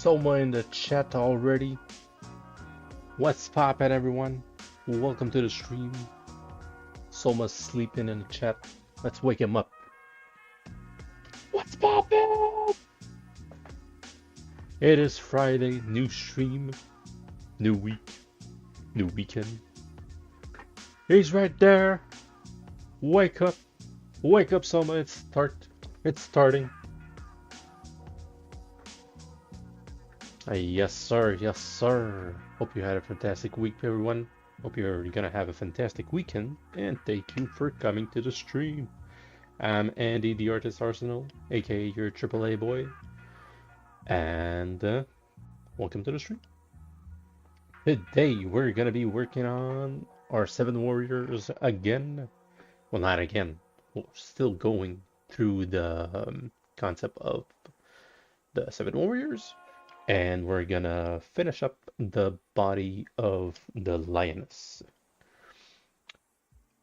Soma in the chat already. What's poppin', everyone? Welcome to the stream. Soma's sleeping in the chat. Let's wake him up. What's poppin'? It is Friday, new stream, new week, new weekend. He's right there. Wake up, Soma. It's starting. Yes, sir. Yes, sir. Hope you had a fantastic week, everyone. Hope you're gonna have a fantastic weekend, and thank you for coming to the stream. I'm Andy, the ArtistArsenal, aka your AAA boy, and welcome to the stream. Today we're gonna be working on our 7 warriors again. Well, not again. We're still going through the concept of the 7 warriors. And we're gonna finish up the body of the lioness.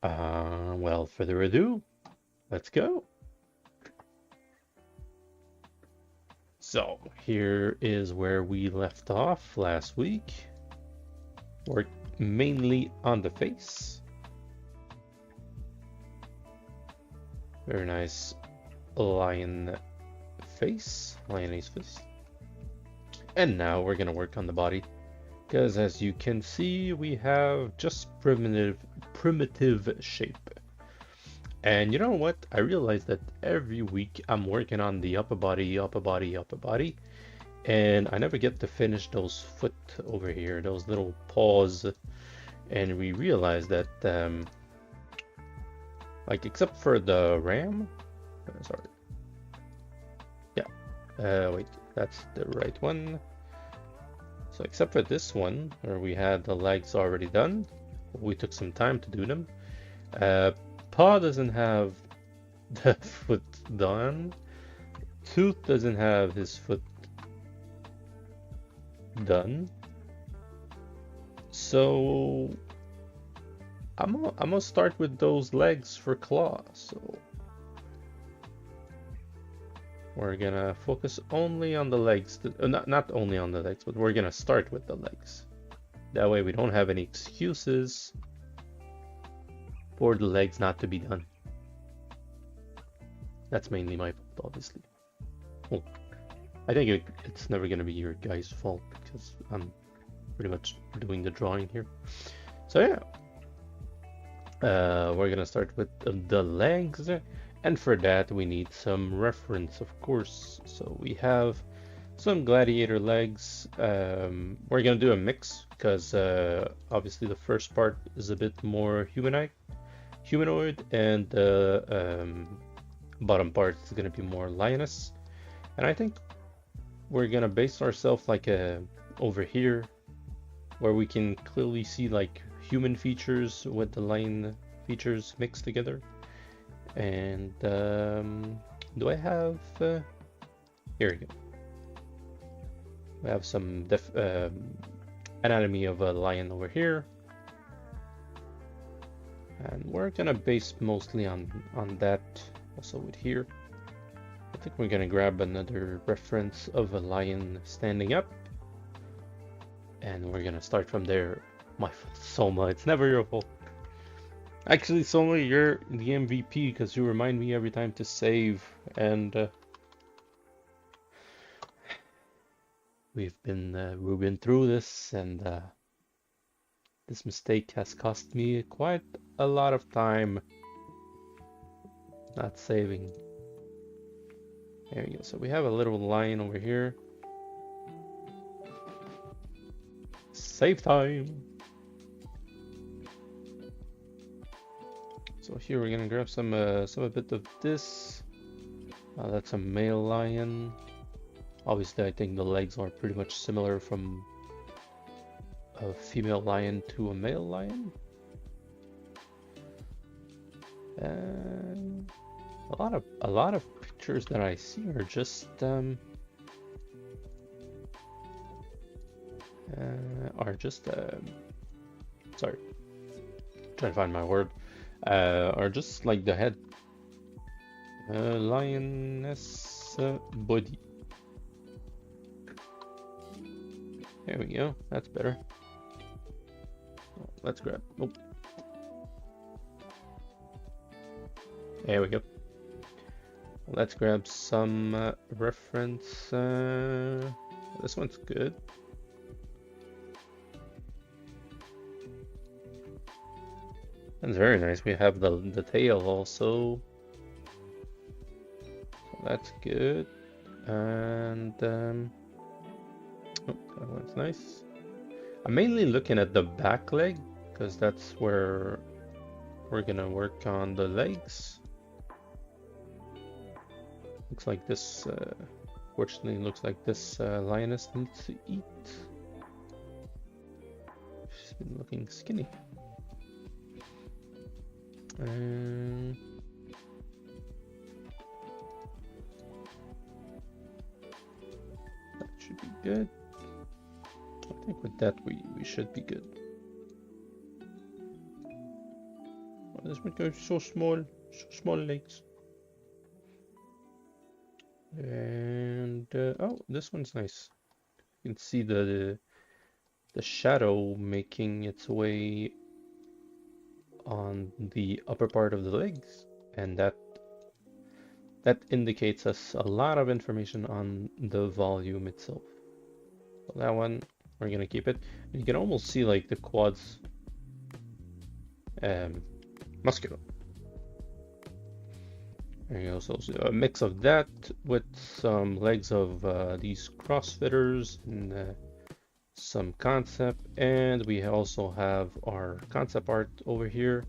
Well, further ado, let's go. So here is where we left off last week. We're mainly on the face. Very nice lion face, lioness face. And now we're gonna work on the body, because as you can see, we have just primitive shape. And you know what? I realized that every week I'm working on the upper body, and I never get to finish those foot over here, those little paws. And we realized that, like, except for the ram, sorry. Yeah, wait. That's the right one. So except for this one, where we had the legs already done, we took some time to do them. Paw doesn't have the foot done. Tooth doesn't have his foot done. So I'm gonna start with those legs for claw. So we're gonna focus only on the legs, not only on the legs, but we're gonna start with the legs. That way we don't have any excuses for the legs not to be done. That's mainly my fault, obviously. Well, I think it's never gonna be your guys' fault, because I'm pretty much doing the drawing here. So yeah, we're gonna start with the legs. And for that, we need some reference, of course. So we have some gladiator legs. We're going to do a mix, because obviously the first part is a bit more humanoid, and the bottom part is going to be more lioness. And I think we're going to base ourselves like over here, where we can clearly see like human features with the lion features mixed together. And do I have here we go. We have some anatomy of a lion over here, and we're gonna base mostly on that. Also with here, I think we're gonna grab another reference of a lion standing up, and we're gonna start from there. My fault, Soma, it's never your fault. Actually, Soma, you're the MVP, because you remind me every time to save, and we've been through this, and this mistake has cost me quite a lot of time not saving. There you go. So we have a little line over here. Save time. So here we're gonna grab some a bit of this. That's a male lion. Obviously, I think the legs are pretty much similar from a female lion to a male lion. And a lot of pictures that I see are just sorry, trying to find my word. Are just like the head lioness body. There we go. That's better. Let's grab. Oh. There we go. Let's grab some reference. This one's good. That's very nice. We have the tail also. So that's good. And oh, that one's nice. I'm mainly looking at the back leg because that's where we're gonna work on the legs. Looks like this, fortunately, looks like this lioness needs to eat. She's been looking skinny. That should be good. I think with that we should be good. Oh, this one goes so small legs. And oh, this one's nice. You can see the shadow making its way on the upper part of the legs, and that indicates us a lot of information on the volume itself. So that one, we're gonna keep it. And you can almost see like the quads muscular. There you go. So a mix of that with some legs of these crossfitters and some concept, and we also have our concept art over here.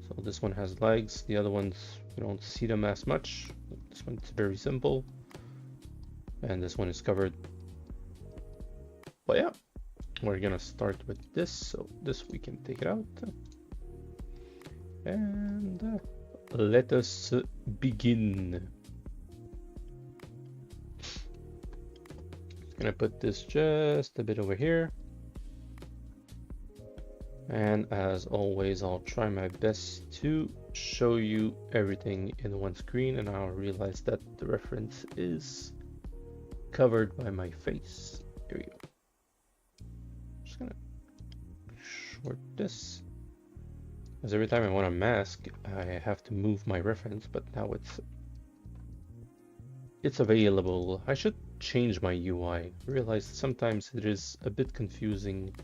So this one has legs, the other ones we don't see them as much. This one's very simple, and this one is covered. But yeah, we're gonna start with this. So this we can take it out, and let us begin. Gonna put this just a bit over here, and as always I'll try my best to show you everything in one screen, and I'll realize that the reference is covered by my face. Here we go. Just gonna short this, because every time I want to mask I have to move my reference, but now it's available. I should change my UI. I realized sometimes it is a bit confusing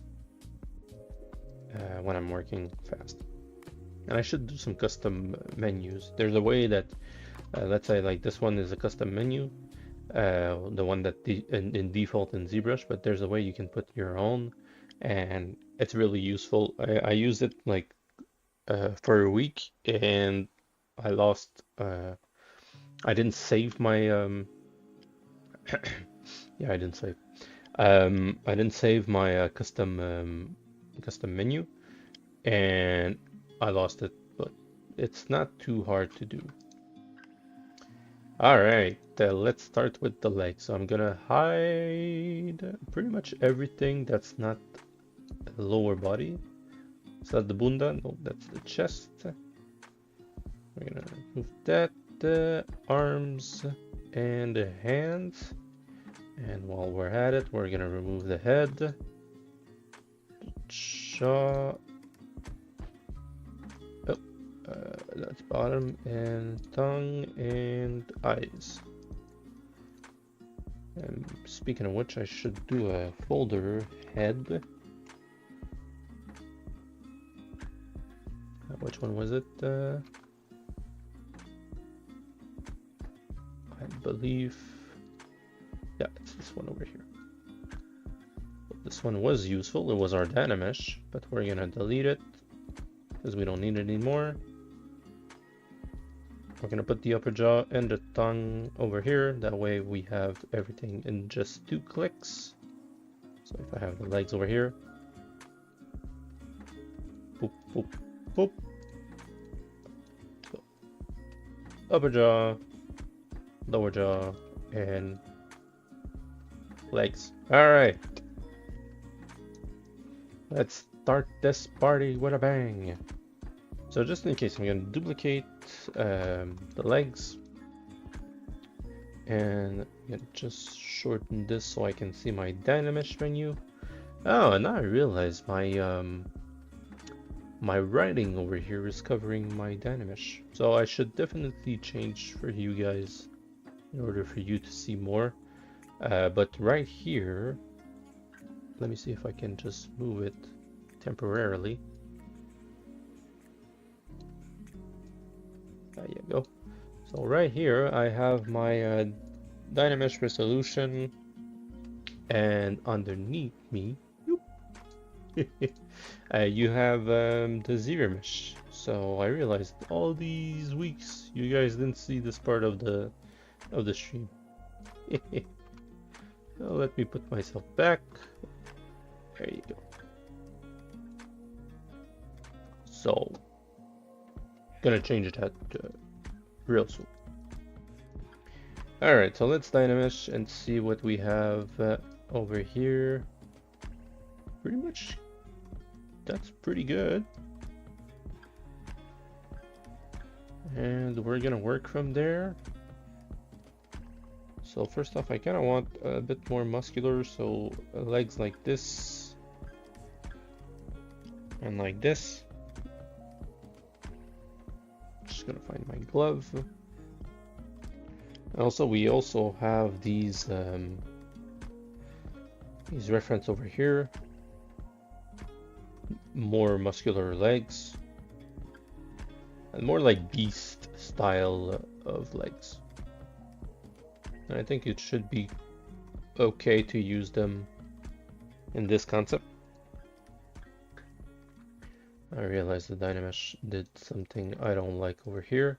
when I'm working fast. And I should do some custom menus. There's a way that, let's say like this one is a custom menu, the one that in default in Zbrush, but there's a way you can put your own, and it's really useful. I used it like for a week, and I lost, I didn't save my yeah, I didn't save. I didn't save my custom menu, and I lost it. But it's not too hard to do. All right, let's start with the legs. So I'm gonna hide pretty much everything that's not the lower body. Is that the bunda? No, that's the chest. We're gonna move that. The arms and the hands, and while we're at it, we're gonna remove the head, jaw, that's bottom, and tongue and eyes. And speaking of which, I should do a folder head. Which one was it? I believe, yeah, it's this one over here. This one was useful. It was our Dynamesh, but we're gonna delete it because we don't need it anymore. We're gonna put the upper jaw and the tongue over here. That way we have everything in just 2 clicks. So if I have the legs over here, boop, boop, boop. So, upper jaw, lower jaw, and legs. All right, let's start this party with a bang. So just in case, I'm going to duplicate the legs, and I'm going to just shorten this so I can see my Dynamesh menu. Oh, and now I realize my writing over here is covering my Dynamesh. So I should definitely change for you guys in order for you to see more. But right here, let me see if I can just move it temporarily. There you go. So right here, I have my Dynamesh resolution, and underneath me, you have the Zbrush. So I realized all these weeks you guys didn't see this part of the stream. So let me put myself back. There you go. So gonna change that real soon. All right, so let's Dynamesh and see what we have over here. Pretty much, that's pretty good. And we're gonna work from there. So first off, I kind of want a bit more muscular, so legs like this and like this. Just gonna find my glove. Also, we also have these reference over here. More muscular legs and more like beast style of legs. And I think it should be okay to use them in this concept. I realized the Dynamesh did something I don't like over here.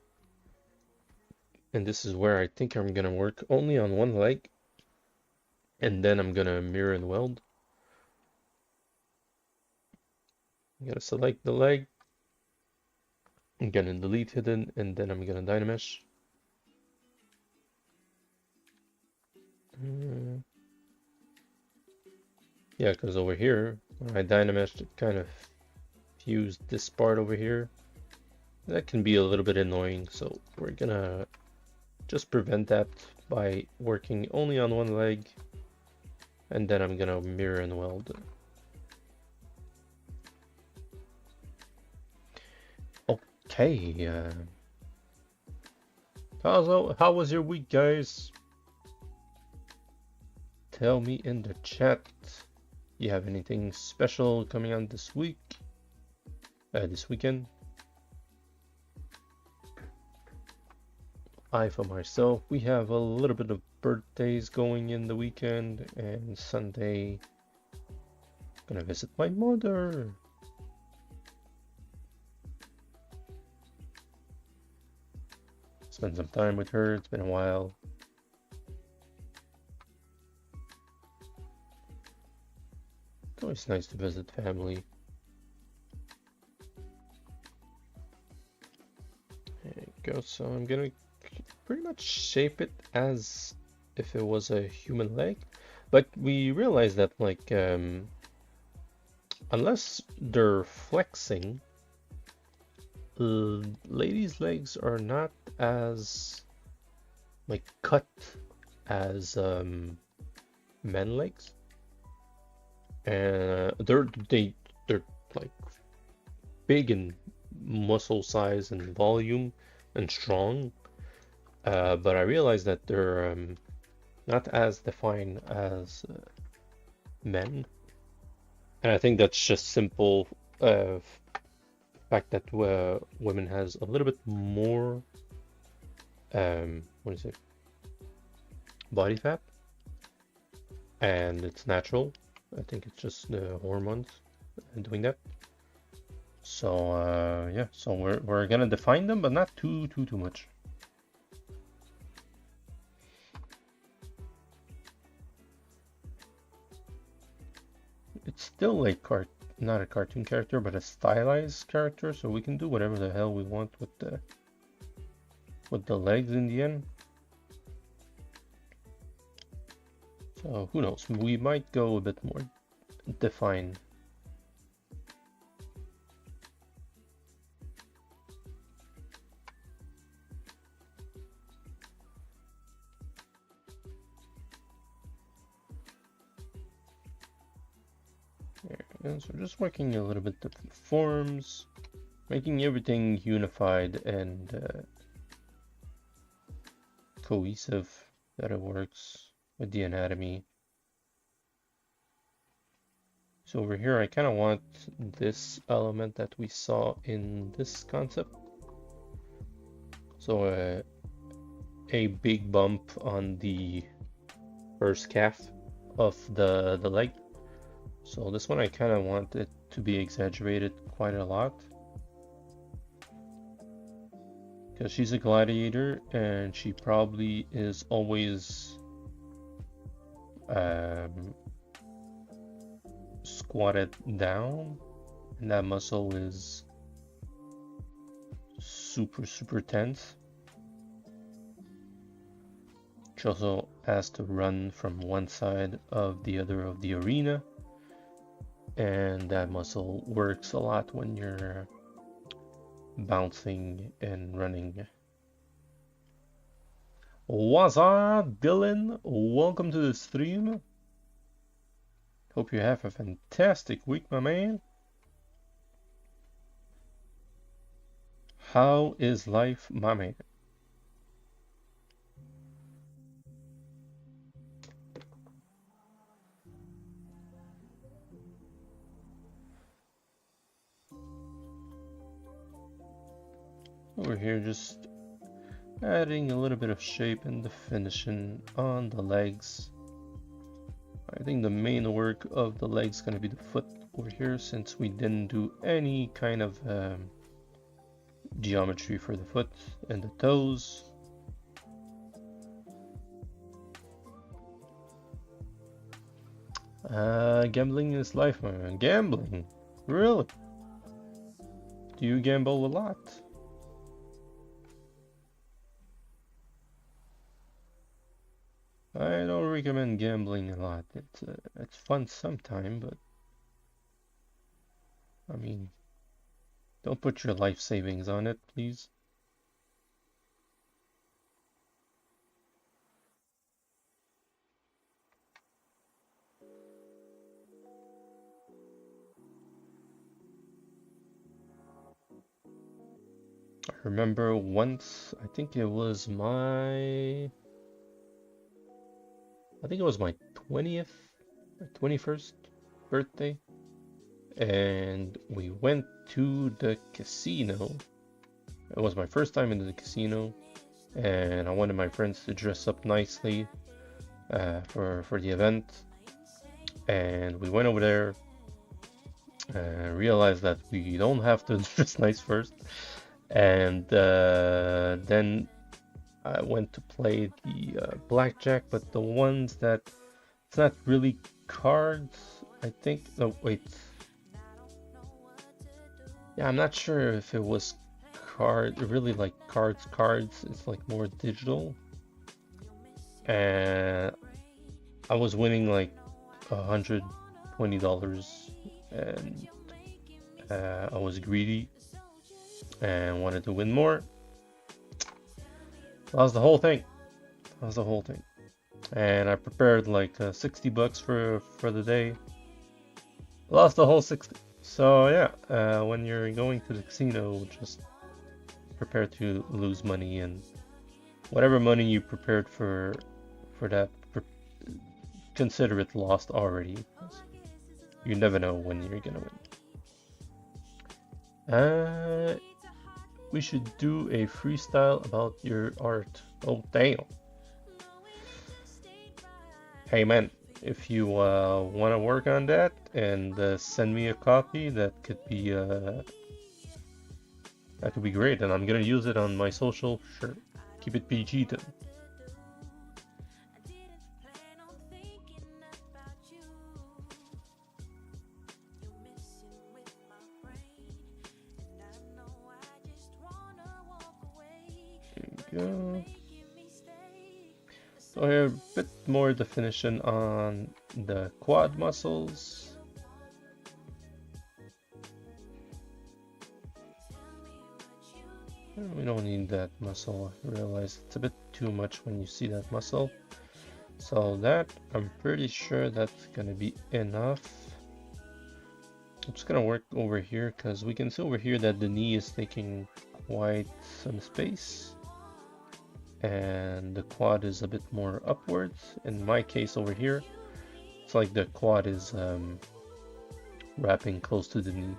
And this is where I think I'm gonna work only on one leg. And then I'm gonna mirror and weld. I'm gonna select the leg. I'm gonna delete hidden, and then I'm gonna Dynamesh. Yeah, because over here, when I Dynamesh, it kind of fused this part over here. That can be a little bit annoying, so we're gonna just prevent that by working only on one leg, and then I'm gonna mirror and weld. Okay, how was your week, guys? Tell me in the chat. You have anything special coming on this week? This weekend? I, for myself, we have a little bit of birthdays going in the weekend, and Sunday, gonna visit my mother. Spend some time with her, it's been a while. It's always nice to visit family. There you go, so I'm gonna pretty much shape it as if it was a human leg, but we realize that like unless they're flexing, ladies' legs are not as like cut as men legs, and they're like big in muscle size and volume and strong. But I realized that they're not as defined as men, and I think that's just simple fact that women has a little bit more what is it, body fat, and it's natural. I think it's just the hormones doing that. So yeah, so we're gonna define them, but not too much. It's still like not a cartoon character, but a stylized character, so we can do whatever the hell we want with the legs in the end. So who knows? We might go a bit more defined. And so just working a little bit of the forms, making everything unified and cohesive, that it works with the anatomy. So over here, I kind of want this element that we saw in this concept. So a big bump on the first calf of the leg. So this one I kind of want it to be exaggerated quite a lot, because she's a gladiator and she probably is always squatted down, and that muscle is super tense. She also has to run from one side of the other of the arena, and that muscle works a lot when you're bouncing and running. What's up, Dylan? Welcome to the stream. Hope you have a fantastic week, my man. How is life, my man? Over here, just adding a little bit of shape and definition on the legs. I think the main work of the legs is going to be the foot over here, since we didn't do any kind of geometry for the foot and the toes. Gambling is life, man. Gambling? Really? Do you gamble a lot? I don't recommend gambling a lot. It's fun sometime, but I mean, don't put your life savings on it, please. I remember once, I think it was my 20th or 21st birthday, and we went to the casino. It was my first time in the casino, and I wanted my friends to dress up nicely for the event. And we went over there, realized that we don't have to dress nice first, and then I went to play the blackjack, but the ones that it's not really cards, I think. No, wait. Yeah, I'm not sure if it was really like cards. It's like more digital. And I was winning like $120, and I was greedy and wanted to win more. That was the whole thing. And I prepared like 60 bucks for the day. Lost the whole 60. So yeah, when you're going to the casino, just prepare to lose money, and whatever money you prepared for that, consider it lost already. You never know when you're gonna win. We should do a freestyle about your art. Oh damn. Hey man, if you want to work on that and send me a copy, that could be great, and I'm gonna use it on my social. Sure, keep it PG then. There we go. So here, a bit more definition on the quad muscles. We don't need that muscle. I realize it's a bit too much when you see that muscle. So that, I'm pretty sure that's gonna be enough. I'm just gonna work over here because we can see over here that the knee is taking quite some space and the quad is a bit more upwards. In my case over here, it's like the quad is wrapping close to the knee.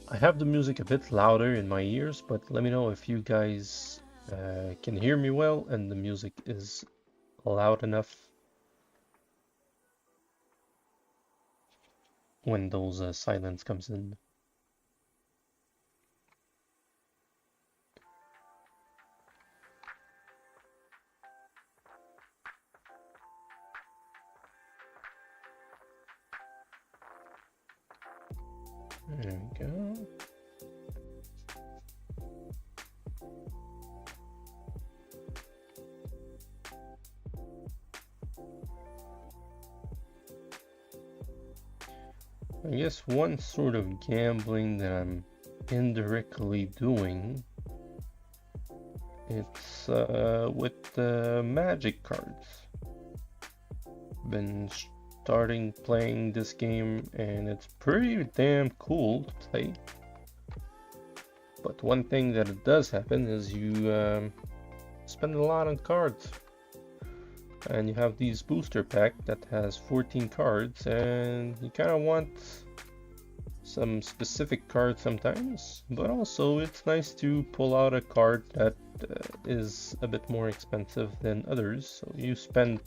I have the music a bit louder in my ears, but let me know if you guys can hear me well and the music is loud enough when those silence comes in. There we go. I guess one sort of gambling that I'm indirectly doing, it's with the magic cards. Been starting playing this game and it's pretty damn cool to play. But one thing that it does happen is you spend a lot on cards. And you have these booster pack that has 14 cards and you kind of want some specific cards sometimes, but also it's nice to pull out a card that is a bit more expensive than others. So you spend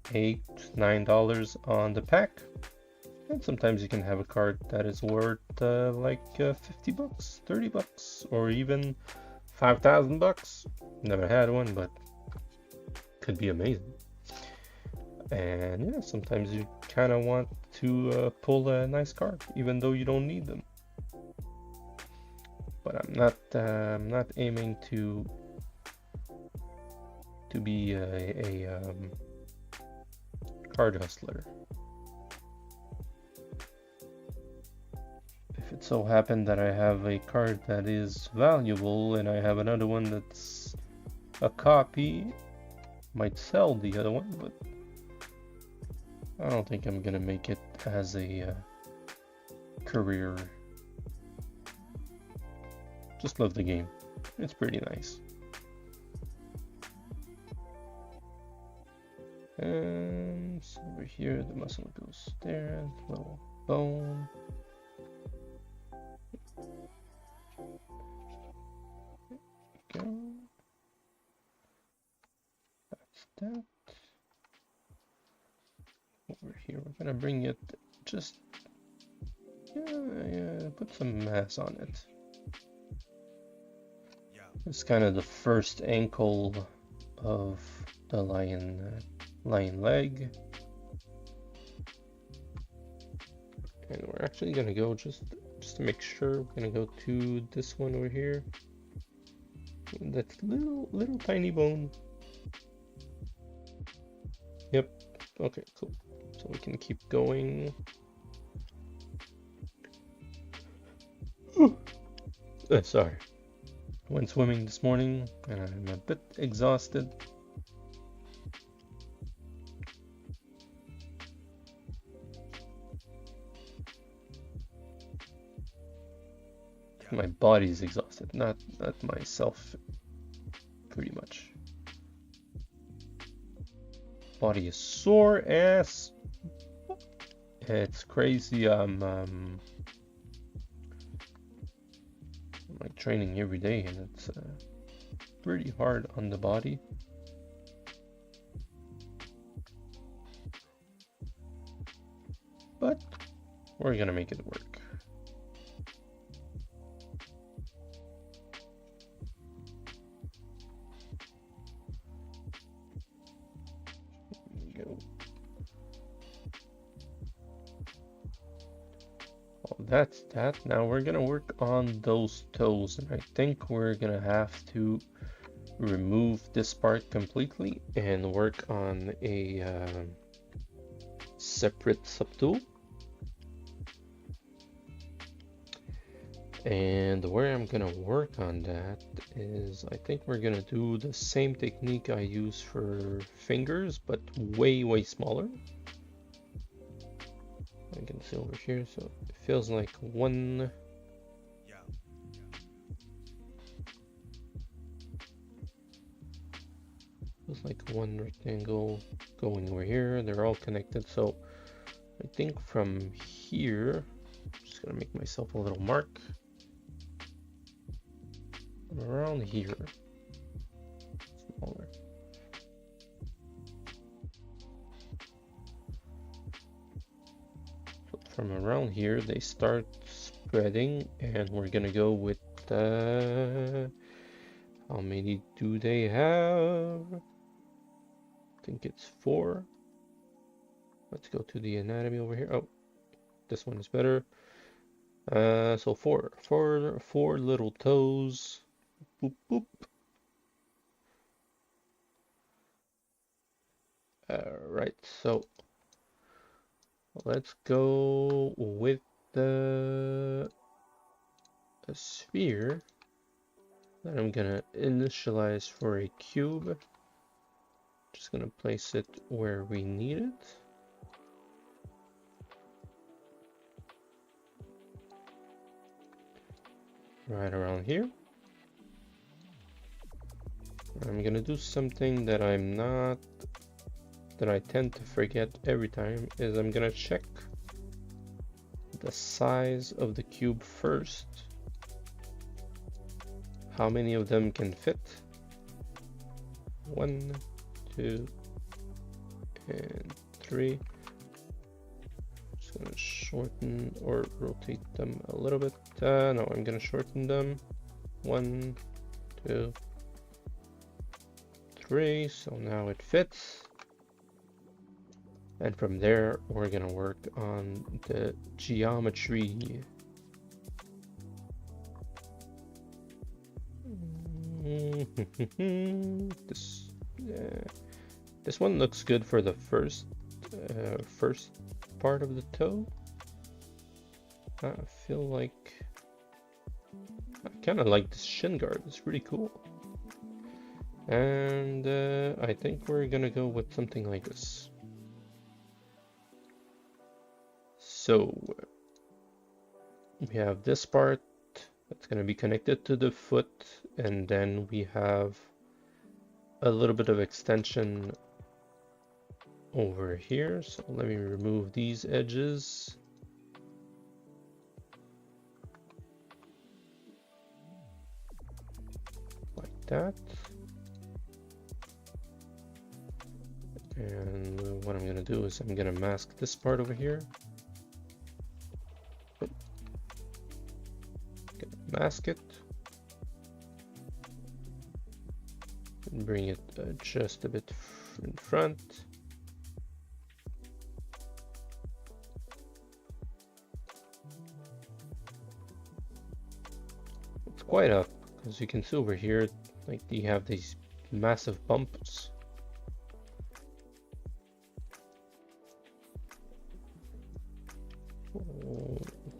$8-9 on the pack, and sometimes you can have a card that is worth like 50 bucks, 30 bucks, or even 5,000 bucks. Never had one, but could be amazing. And yeah, sometimes you kind of want to pull a nice card even though you don't need them. But I'm not aiming to be a card hustler. If it so happened that I have a card that is valuable and I have another one that's a copy, might sell the other one, but I don't think I'm gonna make it as a career. Just love the game. It's pretty nice. And so over here, the muscle goes there, little bone. There we go. That's that. Over here, we're gonna bring it just, put some mass on it. It's kind of the first ankle of the lion leg. And we're actually gonna go just to make sure, we're gonna go to this one over here. That little tiny bone. Yep. Okay, cool. So we can keep going. Sorry. Went swimming this morning and I'm a bit exhausted. My body's exhausted, not myself, pretty much. Body is sore ass. It's crazy. I'm like training every day and it's pretty hard on the body. But we're gonna make it work. That's that. Now we're gonna work on those toes, and I think we're gonna have to remove this part completely and work on a separate subtool. And where I'm gonna work on that is, I think we're gonna do the same technique I use for fingers, but way smaller. I can see over here, so it feels like one. Feels like one rectangle going over here. They're all connected, so I think from here, I'm just gonna make myself a little mark. Around here, smaller. So from around here, they start spreading, and we're gonna go with how many do they have? I think it's 4. Let's go to the anatomy over here. Oh, this one is better. So four little toes. Boop boop. Right, so let's go with a sphere that I'm gonna initialize for a cube. Just gonna place it where we need it. Right around here. I'm gonna do something that I tend to forget every time, is I'm gonna check the size of the cube first. How many of them can fit? 1, 2, and 3. Just gonna shorten or rotate them a little bit. No, I'm gonna shorten them. 1, 2, 3. So now it fits. And from there, we're gonna work on the geometry. This one looks good for the first part of the toe. I feel like I kind of like this shin guard. It's pretty cool. And I think we're gonna go with something like this. So we have this part that's going to be connected to the foot, and then we have a little bit of extension over here. So let me remove these edges. Like that. And what I'm going to do is I'm going to mask this part over here. Mask it and bring it just a bit in front. It's quite up, because you can see over here, like, you have these massive bumps.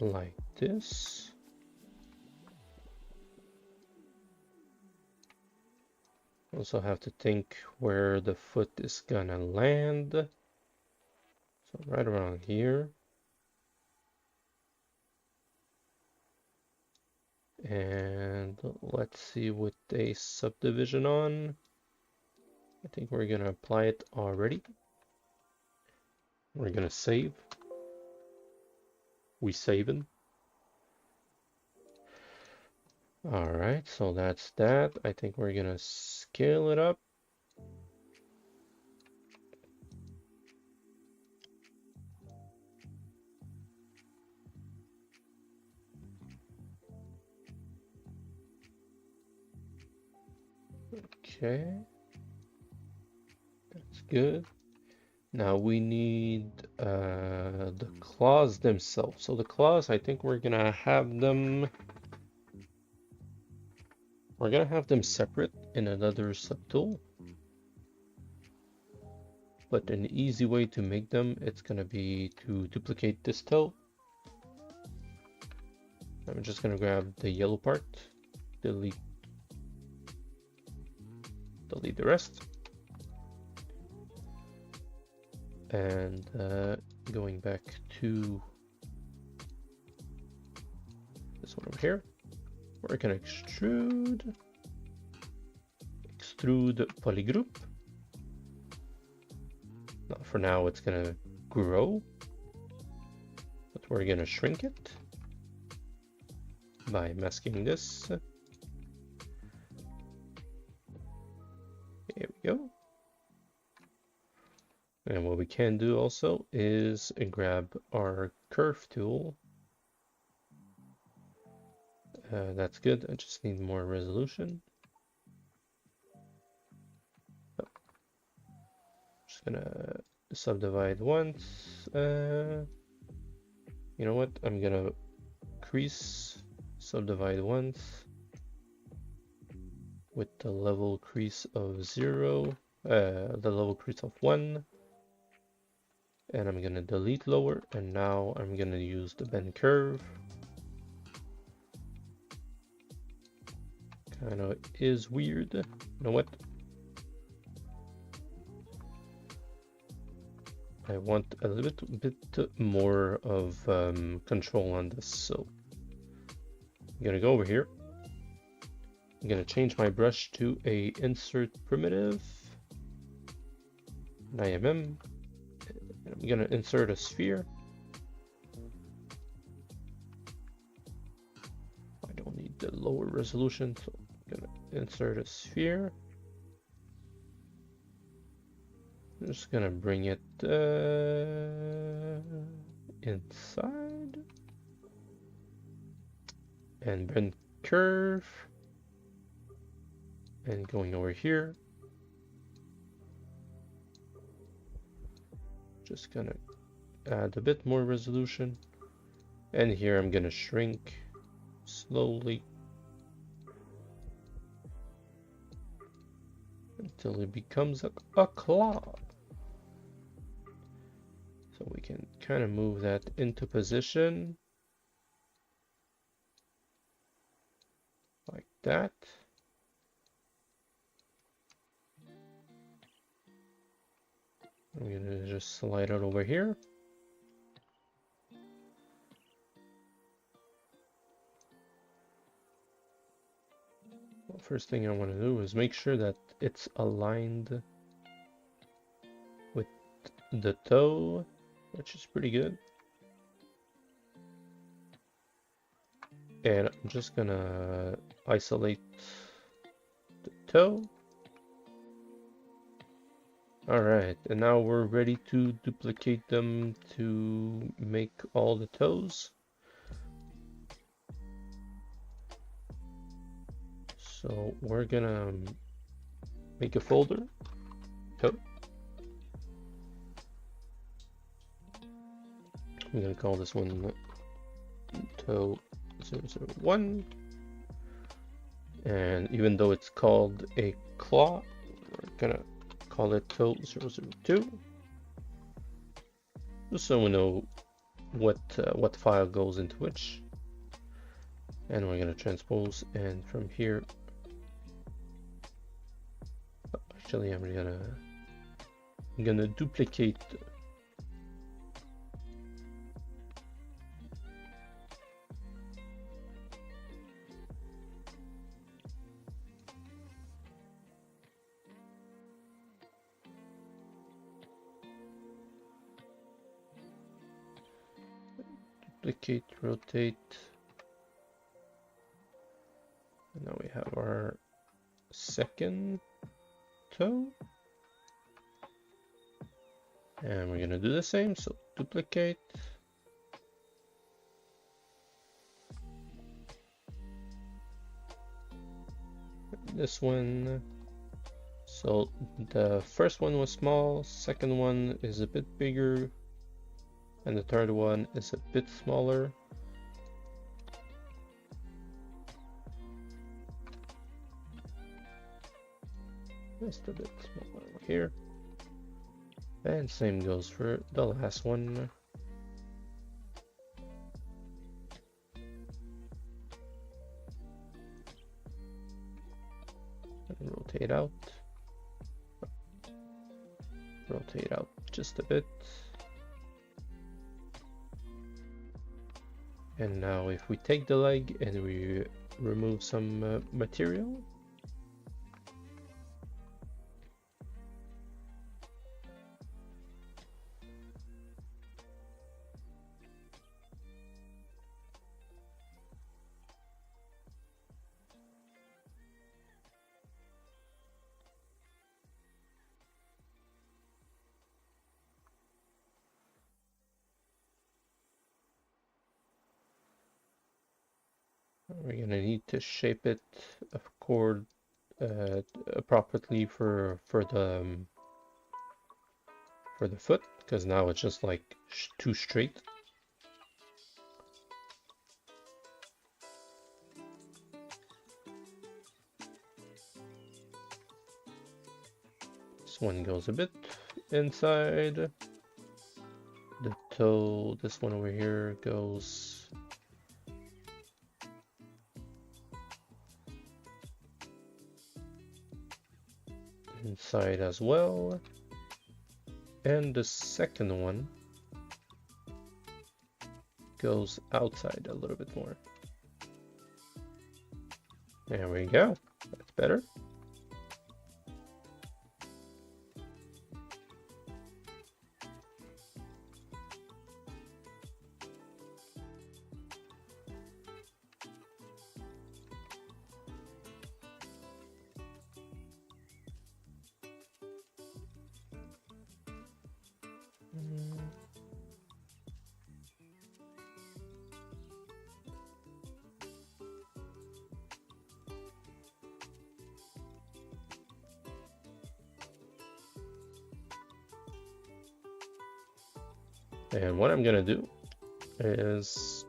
Like this. Also have to think where the foot is gonna land. So right around here. And let's see with a subdivision on. I think we're gonna apply it already. We're gonna save. We saving. All right, so that's that. I think we're gonna scale it up. Okay, that's good. Now we need the claws themselves. So the claws, I think we're gonna have them separate in another subtool. But an easy way to make them, it's gonna be to duplicate this toe. I'm just gonna grab the yellow part, delete the rest. And going back to here. We're gonna extrude polygroup. Now, for now, it's gonna grow, but we're gonna shrink it by masking this. There we go. And what we can do also is grab our curve tool. That's good. I just need more resolution. Oh. Just gonna subdivide once. You know what? I'm gonna crease, subdivide once with the level crease of 0, the level crease of 1. And I'm gonna delete lower, and now I'm gonna use the bend curve. Kind of is weird. You know what? I want a little bit more of control on this, so I'm gonna go over here. I'm gonna change my brush to a insert primitive, 9mm. I'm gonna insert a sphere. I don't need the lower resolution, so I'm gonna insert a sphere. I'm just gonna bring it inside and bend curve, and going over here. Just gonna add a bit more resolution, and here I'm gonna shrink slowly until it becomes a claw. So we can kind of move that into position like that. I'm gonna just slide it over here. Well, first thing I want to do is make sure that it's aligned with the toe, which is pretty good. And I'm just gonna isolate the toe. Alright, and now we're ready to duplicate them to make all the toes. So we're gonna make a folder, toe. I'm gonna call this one toe 001. And even though it's called a claw, we're gonna call it toe 002, just so we know what file goes into which. And we're gonna transpose, and from here, actually I'm gonna duplicate rotate, and now we have our second toe, and we're gonna do the same, so duplicate, this one. So the first one was small, second one is a bit bigger, and the third one is a bit smaller. Just a bit smaller here. And same goes for the last one. And rotate out. Rotate out just a bit. And now if we take the leg and we remove some material, we're gonna need to shape it, of course, appropriately for the foot, because now it's just like too straight. This one goes a bit inside. The toe, this one over here goes inside as well. And the second one goes outside a little bit more. There we go. That's better. And what I'm gonna do is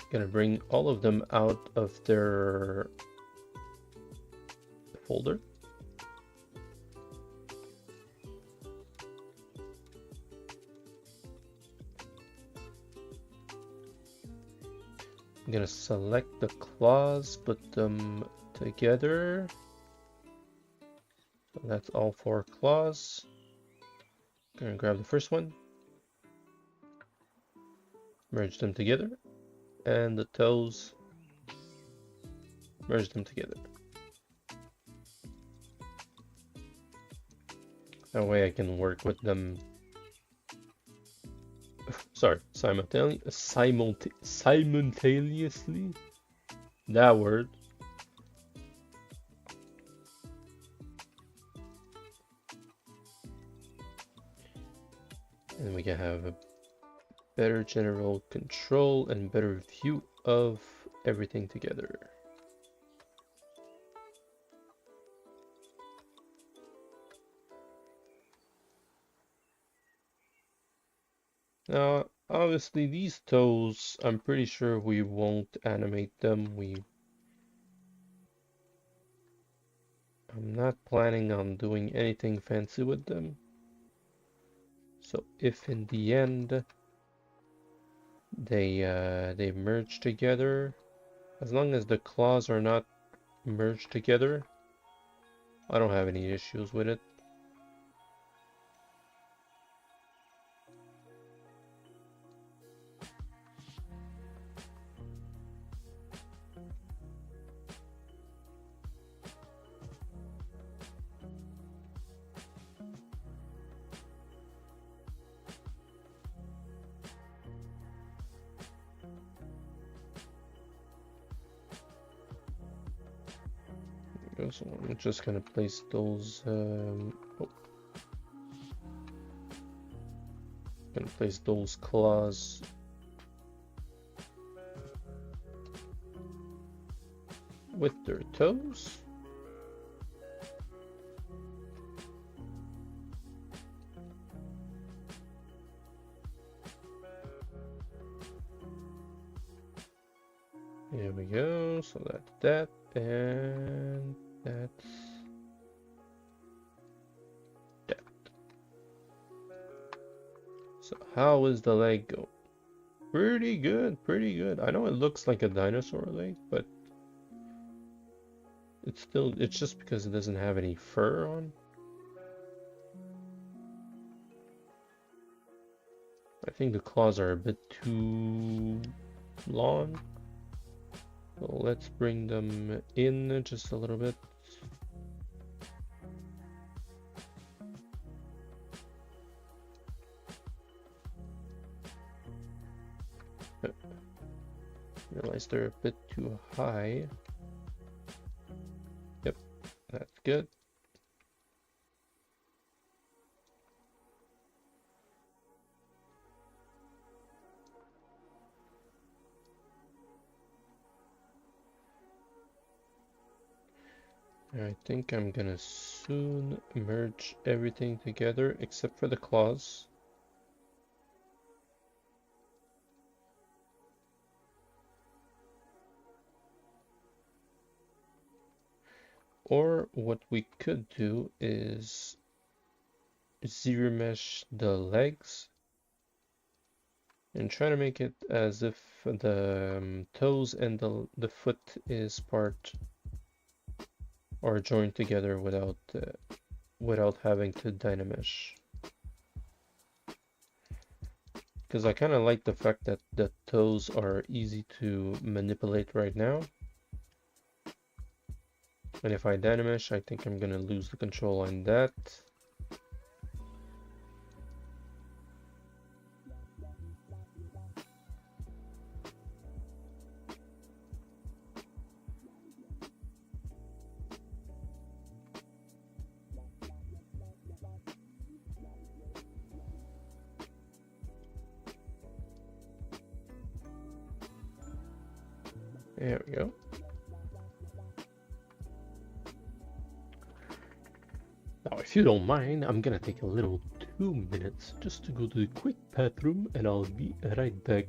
gonna bring all of them out of their folder. I'm gonna select the claws, put them together. So that's all 4 claws. Gonna grab the first one, merge them together, and the toes, merge them together. That way I can work with them. Sorry, simultaneously. That word. And we can have a better general control and better view of everything together. Now, obviously these toes, I'm pretty sure we won't animate them. I'm not planning on doing anything fancy with them. So if in the end they merge together, as long as the claws are not merged together, I don't have any issues with it. So I'm just gonna place those. Gonna place those claws with their toes. There we go. So that's that, and that's that. So how is the leg go? Pretty good, pretty good. I know it looks like a dinosaur leg, but it's just because it doesn't have any fur on. I think the claws are a bit too long. So let's bring them in just a little bit. Realize they're a bit too high. Yep, that's good. I think I'm gonna soon merge everything together except for the claws. Or what we could do is zero mesh the legs and try to make it as if the toes and the foot is part or joined together without having to dynamesh. Because I kind of like the fact that the toes are easy to manipulate right now. And if I dynamesh, I think I'm gonna lose the control on that. There we go. Now, if you don't mind, I'm gonna take a little 2 minutes just to go to the quick bathroom, and I'll be right back.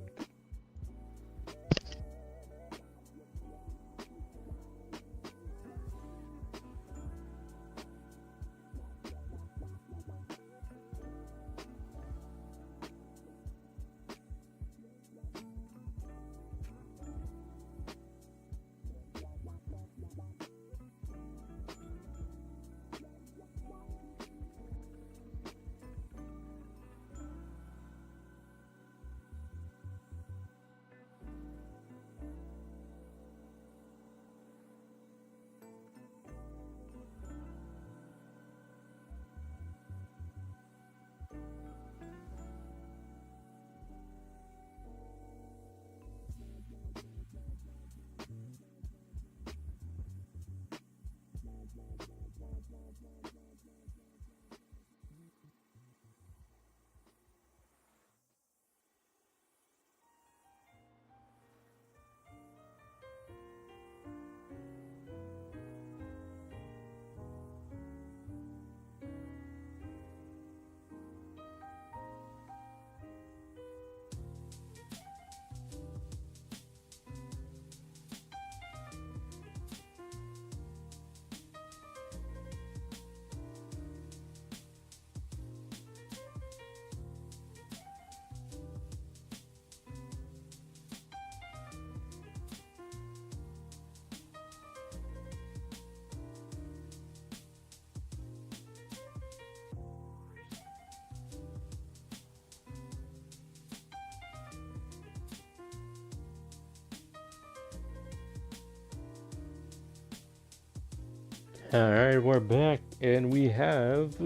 Alright, we're back, and we have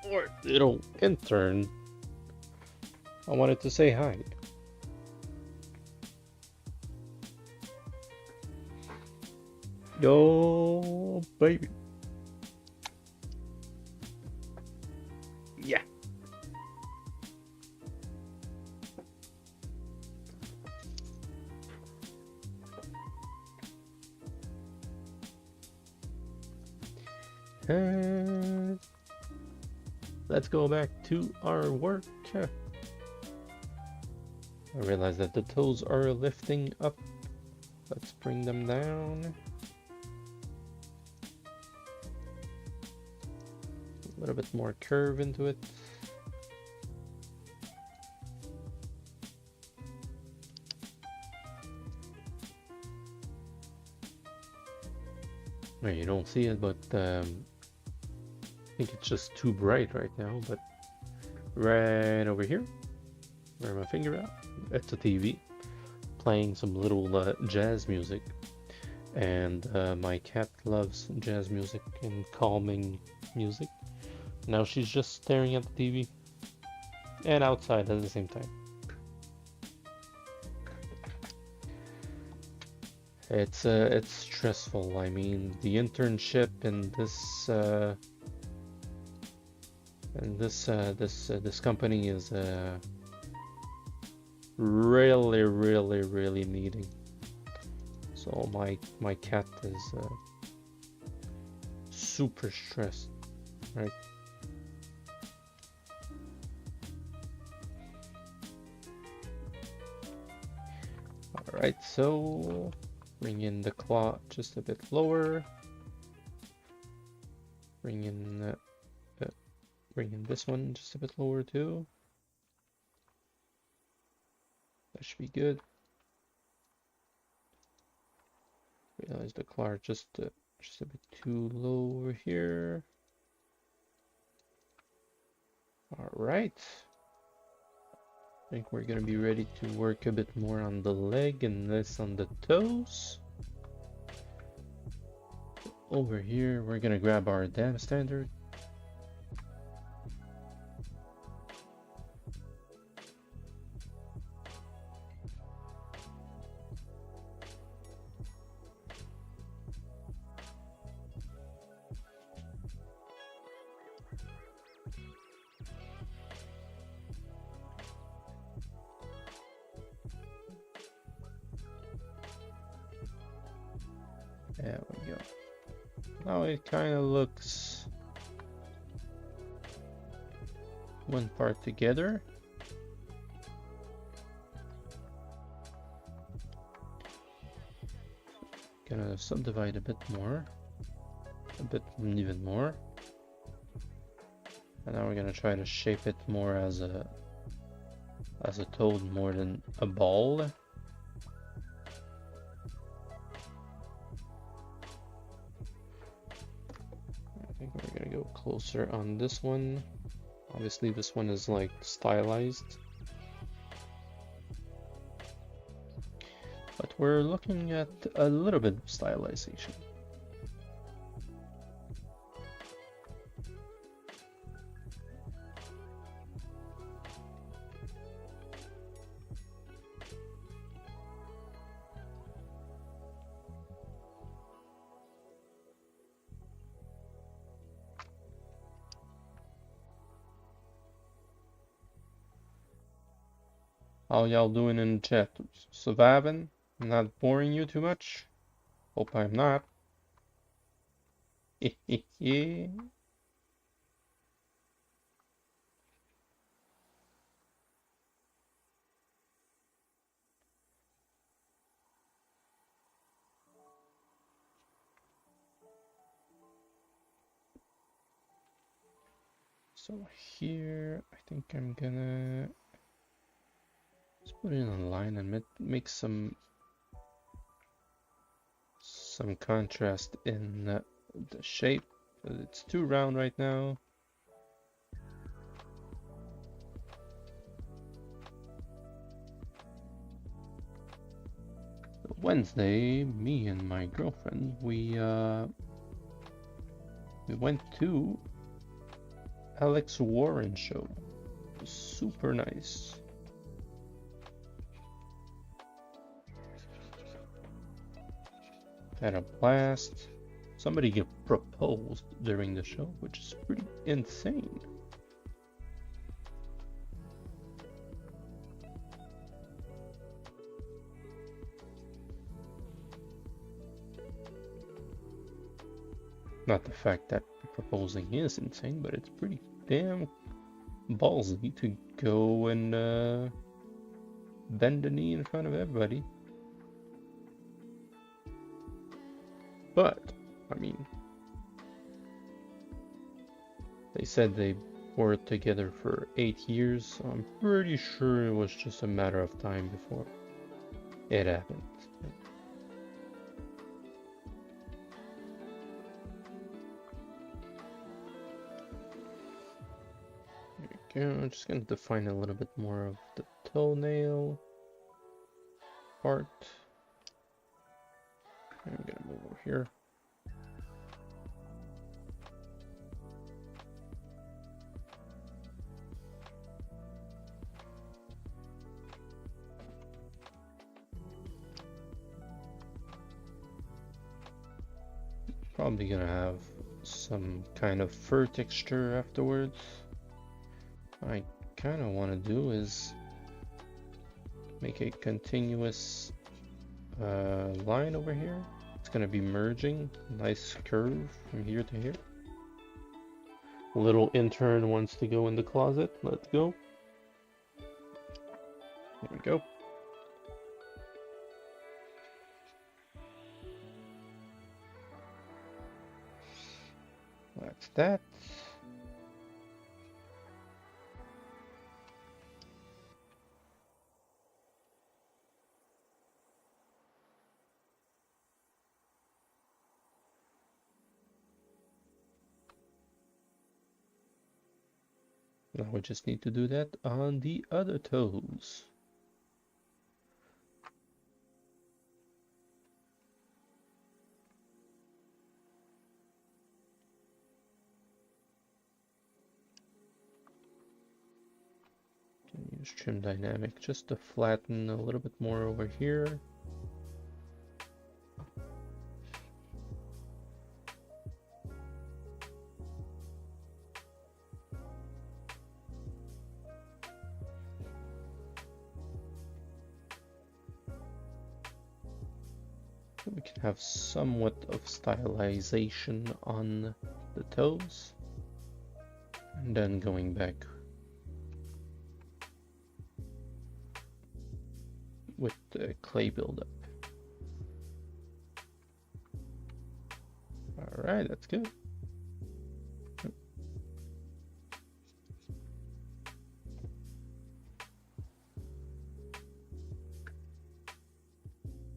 our little intern. I wanted to say hi. Yo, baby. Yeah. Let's go back to our work. I realize that the toes are lifting up. Let's bring them down. A little bit more curve into it. Well, you don't see it, but I think it's just too bright right now, but right over here, where my finger at, it's a TV playing some little jazz music. And my cat loves jazz music and calming music. Now she's just staring at the TV and outside at the same time. It's stressful. I mean, the internship in this company is really needing. So my cat is super stressed, right? All right, so bring in the claw just a bit lower. Bring in this one just a bit lower too. That should be good. Realize the claw just a bit too low over here. All right. I think we're gonna be ready to work a bit more on the leg and less on the toes. Over here, we're gonna grab our dam standard. There we go. Now it kind of looks one part together. Gonna subdivide a bit more, even more. And now we're gonna try to shape it more as a toad more than a ball. I think we're gonna go closer on this one. Obviously this one is like stylized. But we're looking at a little bit of stylization. How y'all doing in the chat? Surviving? Not boring you too much? Hope I'm not. Yeah. So here, I think I'm gonna just put in a line and make some contrast in the shape. It's too round right now. Wednesday, me and my girlfriend, we went to Alex Warren show. It was super nice. Had a blast. Somebody proposed during the show, which is pretty insane. Not the fact that proposing is insane, but it's pretty damn ballsy to go and bend the knee in front of everybody. But, I mean, they said they worked together for 8 years, so I'm pretty sure it was just a matter of time before it happened. Okay, I'm just gonna define a little bit more of the toenail part. I'm gonna move over here. Probably gonna have some kind of fur texture afterwards. What I kind of want to do is make a continuous line over here. It's gonna be merging, nice curve from here to here. Little intern wants to go in the closet. Let's go. There we go. That's that. Now we just need to do that on the other toes. Can use trim dynamic just to flatten a little bit more over here. So we can have somewhat of stylization on the toes. And then going back with the clay buildup. Alright, that's good.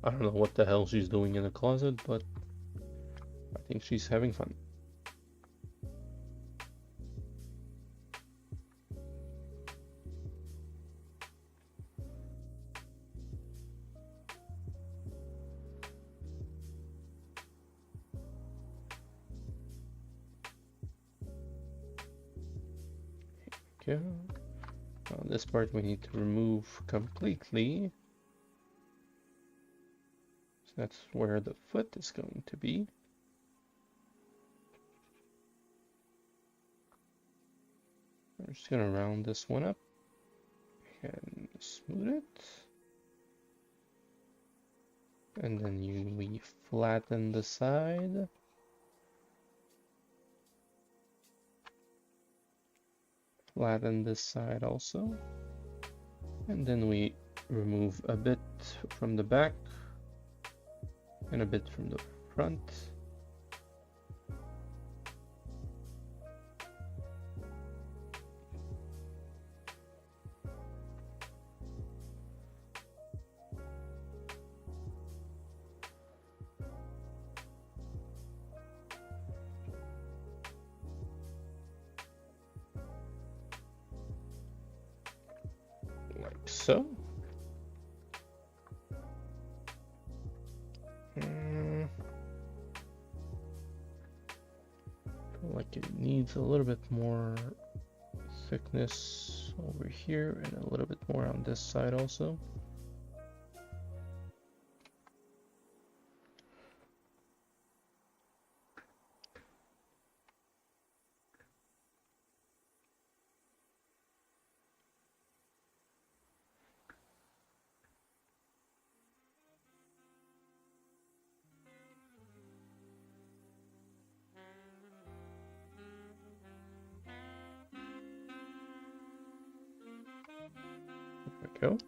I don't know what the hell she's doing in the closet, but I think she's having fun. Okay. Now this part we need to remove completely. So that's where the foot is going to be. I'm just gonna round this one up and smooth it. And then we flatten the side. Flatten this side also. And then we remove a bit from the back and a bit from the front. Like so. Feel like it needs a little bit more thickness over here and a little bit more on this side also. There we go.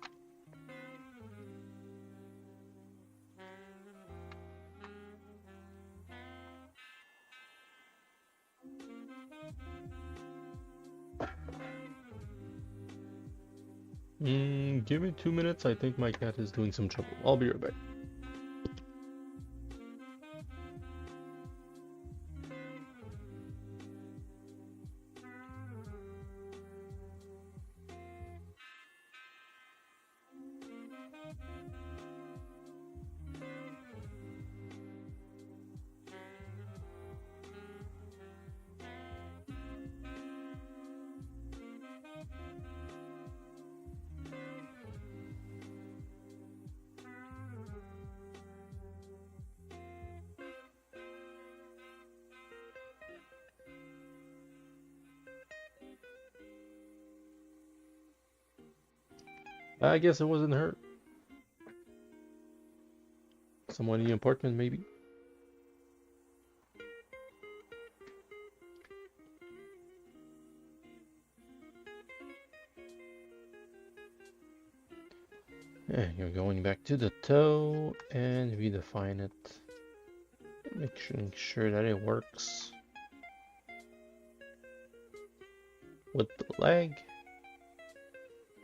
Give me 2 minutes. I think my cat is doing some trouble. I'll be right back. I guess it wasn't her. Someone in the apartment, maybe. Yeah, you're going back to the toe and redefine it. Making sure that it works with the leg.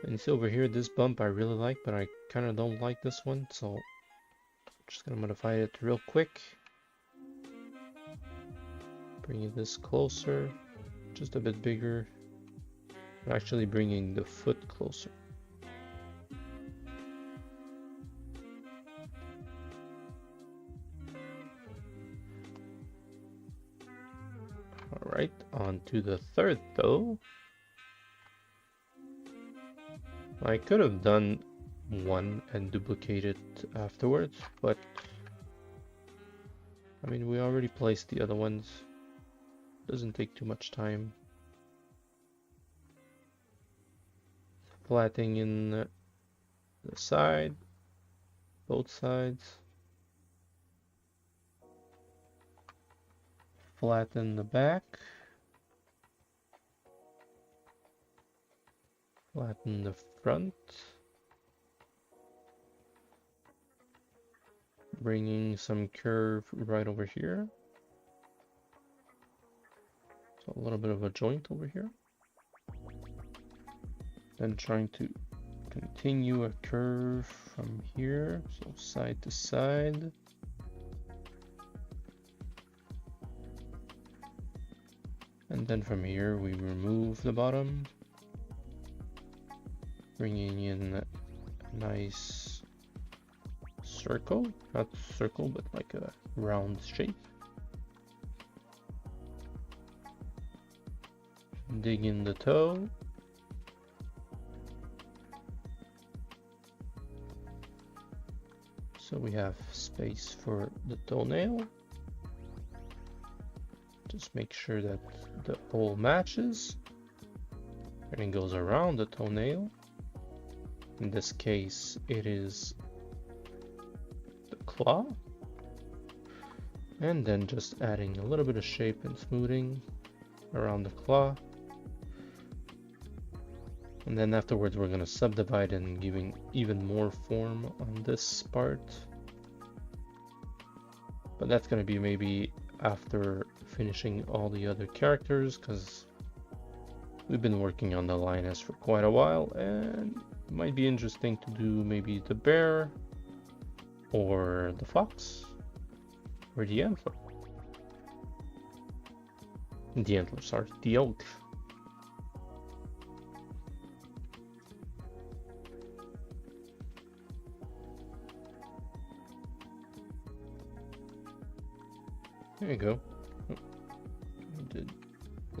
And you see over here, this bump I really like, but I kind of don't like this one, so I'm just gonna modify it real quick. Bringing this closer, just a bit bigger. Actually bringing the foot closer. Alright, on to the third toe. I could have done one and duplicate it afterwards, but I mean, we already placed the other ones. Doesn't take too much time. Flattening in the side, both sides. Flatten the back. Flatten the front. Bringing some curve right over here. So a little bit of a joint over here. Then trying to continue a curve from here, so side to side. And then from here we remove the bottom, bringing in a nice circle, not circle, but like a round shape. Dig in the toe. So we have space for the toenail. Just make sure that the hole matches. And it goes around the toenail. In this case, it is the claw. And then just adding a little bit of shape and smoothing around the claw. And then afterwards we're going to subdivide and giving even more form on this part. But that's going to be maybe after finishing all the other characters, because we've been working on the lioness for quite a while, and it might be interesting to do maybe the bear, or the fox, or the antler. The antler, sorry, the oak. There you go. Oh, I did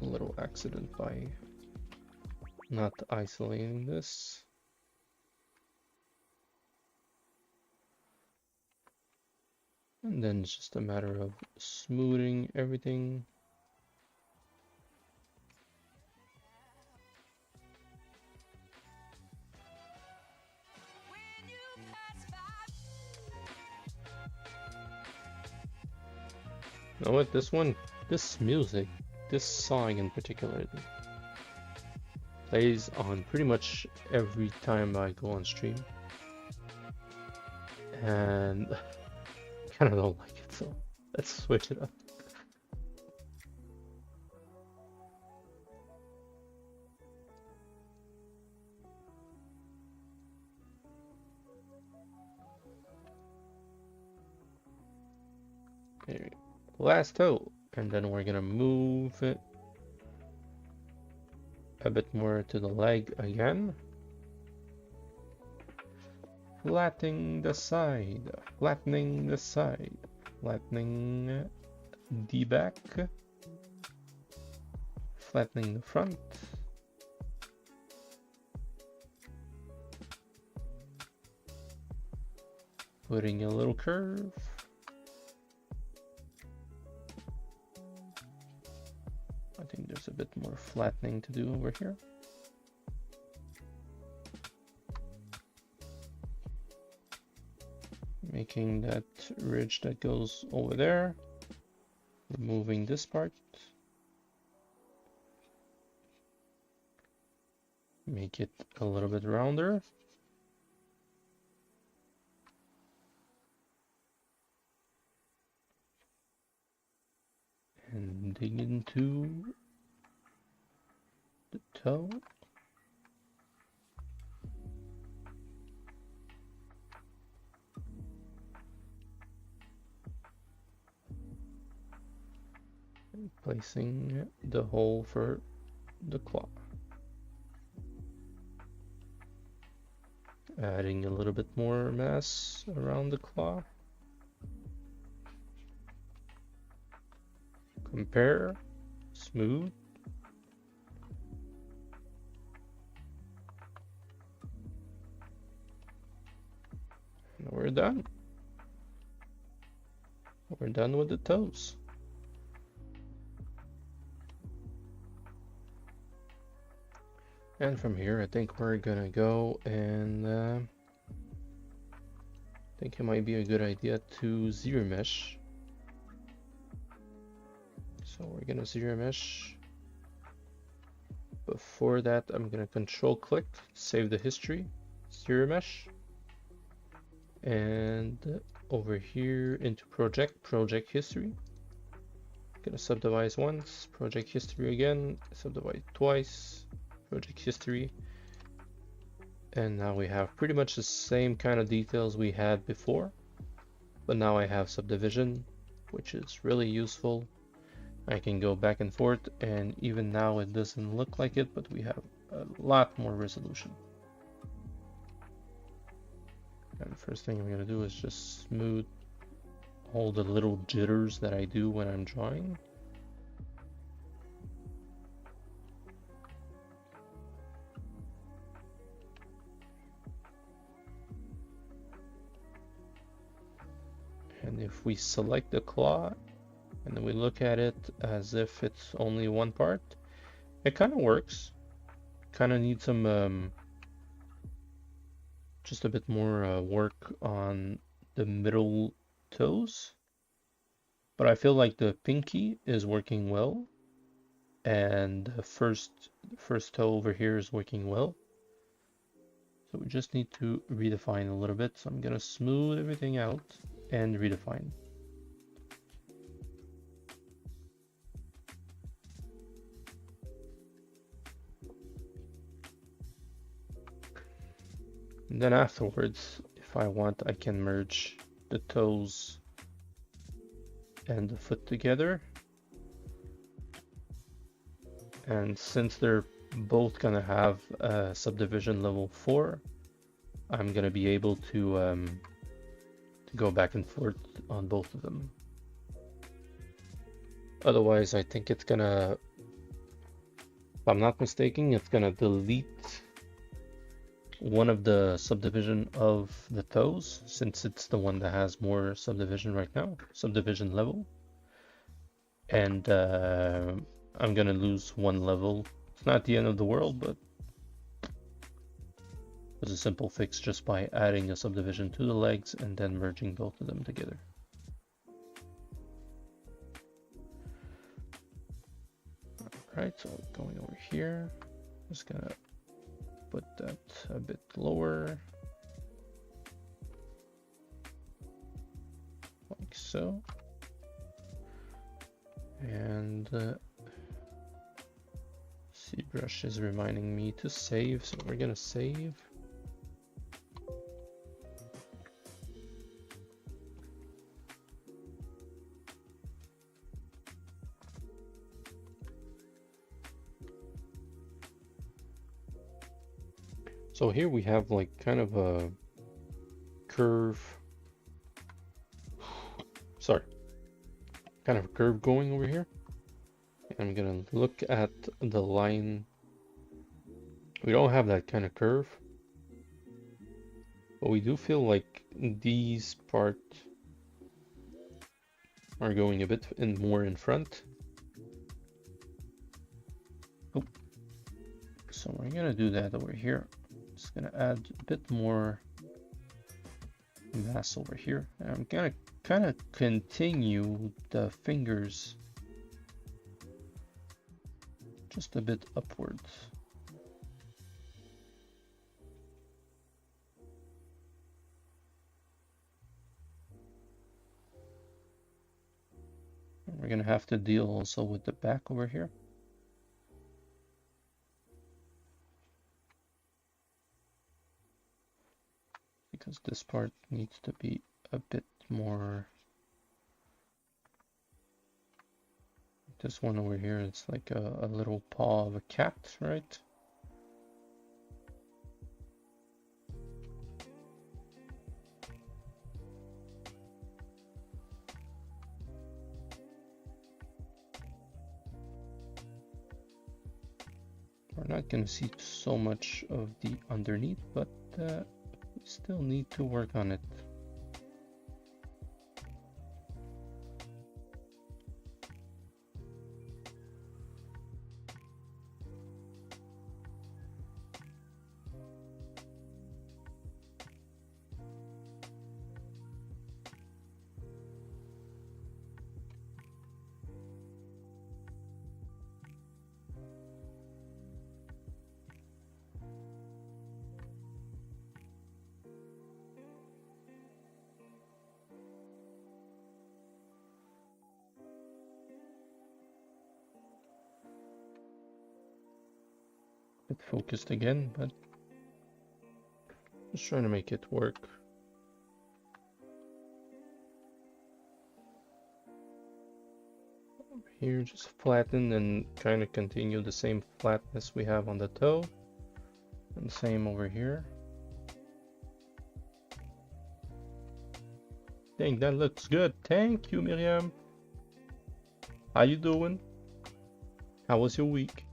a little accident by not isolating this. And then it's just a matter of smoothing everything. You know what, this music, this song in particular, plays on pretty much every time I go on stream. And I kind of don't like it, so let's switch it up. There we go. Last toe, and then we're gonna move it a bit more to the leg again. Flattening the side, flattening the side, flattening the back, flattening the front. Putting a little curve. I think there's a bit more flattening to do over here. making that ridge that goes over there, removing this part, make it a little bit rounder. And dig into the toe. And placing the hole for the claw. Adding a little bit more mass around the claw. Compare, smooth. And we're done. We're done with the toes. And from here, I think we're gonna go and I think it might be a good idea to zero mesh. So we're gonna zero mesh. Before that, I'm gonna control click, save the history, zero mesh. And over here into project history. Gonna subdivide once, project history again, subdivide twice, project history. And now we have pretty much the same kind of details we had before, but now I have subdivision, which is really useful. I can go back and forth, and even now it doesn't look like it, but we have a lot more resolution. And the first thing I'm gonna do is just smooth all the little jitters that I do when I'm drawing. And if we select the claw and then we look at it as if it's only one part, it kind of works. Kind of needs some just a bit more work on the middle toes, but I feel like the pinky is working well, and the first toe over here is working well. So we just need to redefine a little bit. So I'm gonna smooth everything out and redefine. And then afterwards, if I want, I can merge the toes and the foot together. And since they're both gonna have subdivision level 4, I'm gonna be able to go back and forth on both of them. Otherwise, I think it's gonna, if I'm not mistaken, it's gonna delete one of the subdivision of the toes, since it's the one that has more subdivision right now, subdivision level. And I'm gonna lose one level. It's not the end of the world, but it's a simple fix just by adding a subdivision to the legs and then merging both of them together. Alright, so going over here, just gonna put that a bit lower, like so. And Zbrush is reminding me to save, so we're gonna save. So here we have like kind of a curve, sorry, kind of a curve going over here. And I'm gonna look at the line. We don't have that kind of curve, but we do feel like these parts are going a bit more in front. Oh. So we're gonna do that over here. Just gonna add a bit more mass over here. And I'm gonna kind of continue the fingers just a bit upwards. And we're gonna have to deal also with the back over here. Because this part needs to be a bit more. This one over here, it's like a little paw of a cat, right? We're not going to see so much of the underneath, but we still need to work on it. Bit focused again, but just trying to make it work. Here, just flatten and kind of continue the same flatness we have on the toe, and same over here. Dang, that looks good. Thank you, Miriam. How you doing? How was your week?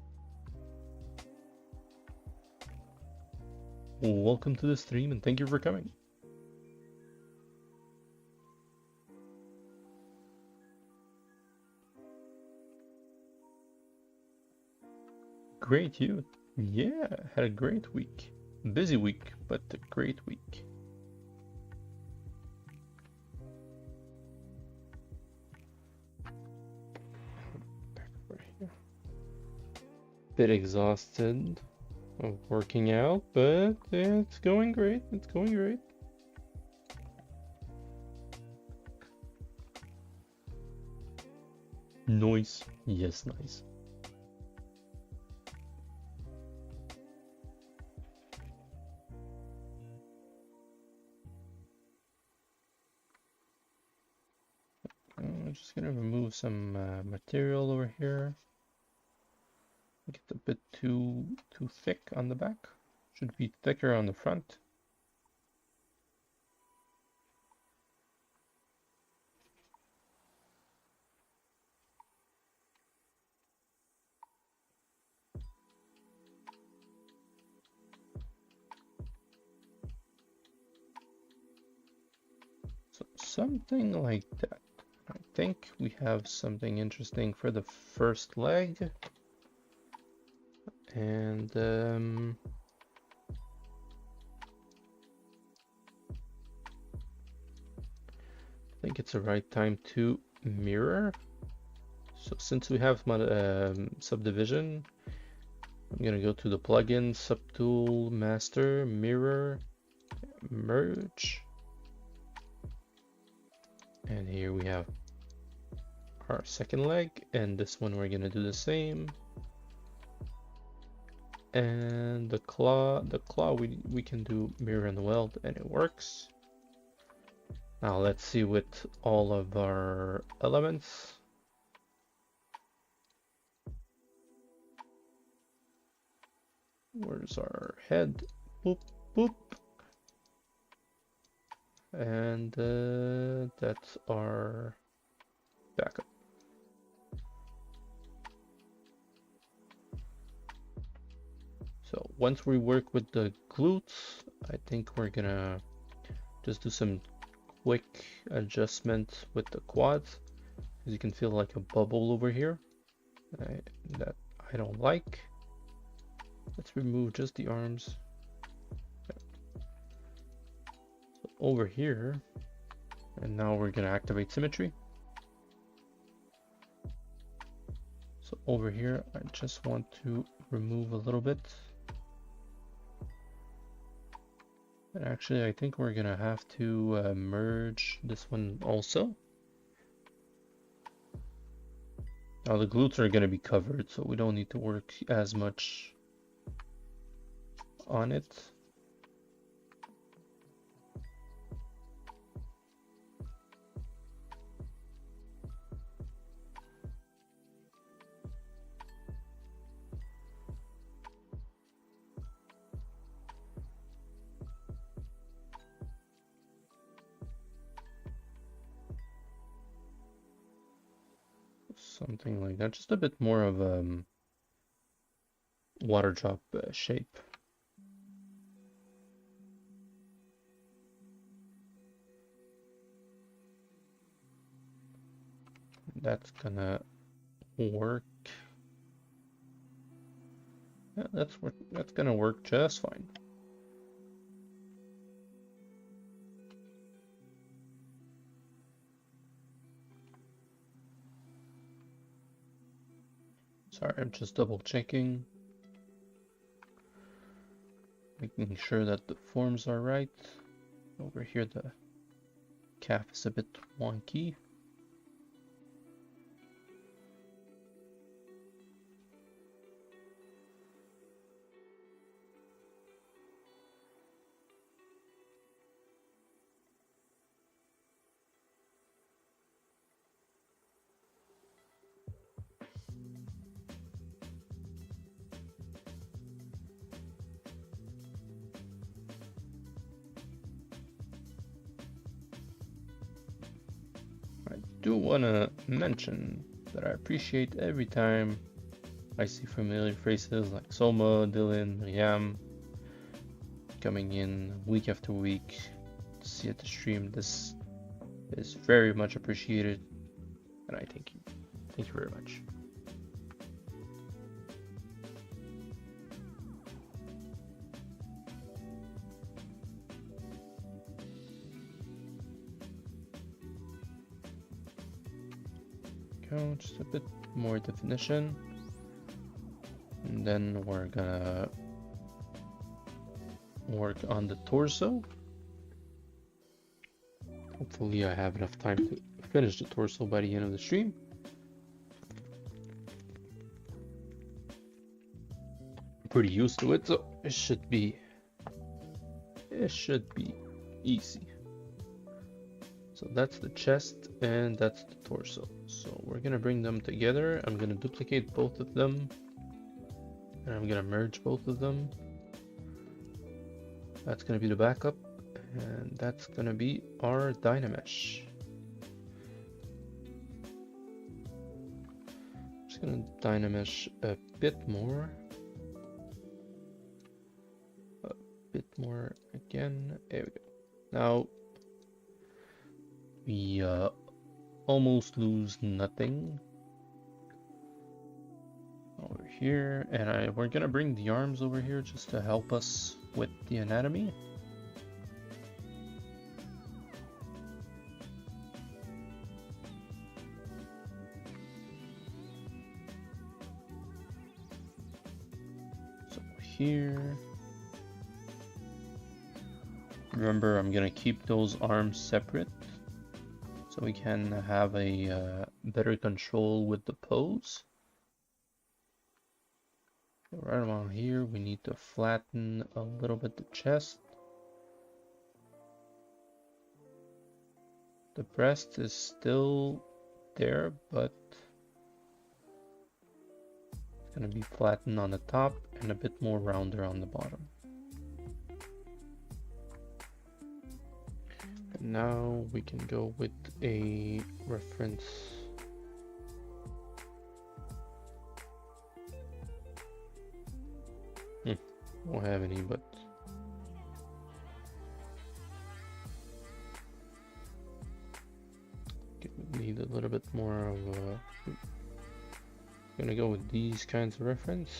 Welcome to the stream and thank you for coming. Great, you. Yeah, had a great week. Busy week, but a great week. Back over here. Bit exhausted of working out, but it's going great. It's going great. Nice. Yes, nice. I'm just gonna remove some material over here. Make it a bit too thick on the back. Should be thicker on the front. So something like that. I think we have something interesting for the first leg. And I think it's the right time to mirror. So since we have my subdivision, I'm gonna go to the plugin, subtool, master, mirror, merge. And here we have our second leg, and this one we're gonna do the same. And the claw we can do mirror and weld, and it works. Now let's see with all of our elements. Where's our head? Boop, boop. And that's our backup. So once we work with the glutes, I think we're gonna just do some quick adjustment with the quads, because you can feel like a bubble over here that I don't like. Let's remove just the arms. So over here, and now we're gonna activate symmetry. So over here, I just want to remove a little bit. And actually, I think we're gonna have to merge this one also. Now the glutes are gonna be covered, so we don't need to work as much on it. Something like that, just a bit more of a water drop shape. That's gonna work. Yeah, that's gonna work just fine. Sorry, I'm just double checking, making sure that the forms are right. Over here, the calf is a bit wonky. I do want to mention that I appreciate every time I see familiar faces like Soma, Dylan, Riam coming in week after week to see at the stream. This is very much appreciated, and I thank you. Thank you very much. Go, just a bit more definition, and then we're gonna work on the torso. Hopefully I have enough time to finish the torso by the end of the stream. I'm pretty used to it, so it should be easy. So that's the chest and that's the torso. So we're gonna bring them together. I'm gonna duplicate both of them and I'm gonna merge both of them. That's gonna be the backup and that's gonna be our Dynamesh. Just gonna Dynamesh a bit more. A bit more again. There we go. Now we almost lose nothing over here, and we're gonna bring the arms over here just to help us with the anatomy. So here, remember I'm gonna keep those arms separate so we can have a better control with the pose. Right around here, we need to flatten a little bit the chest. The breast is still there, but it's gonna be flattened on the top and a bit more rounder on the bottom. And now we can go with a reference. Won't have any, but need a little bit more of a. Gonna go with these kinds of reference.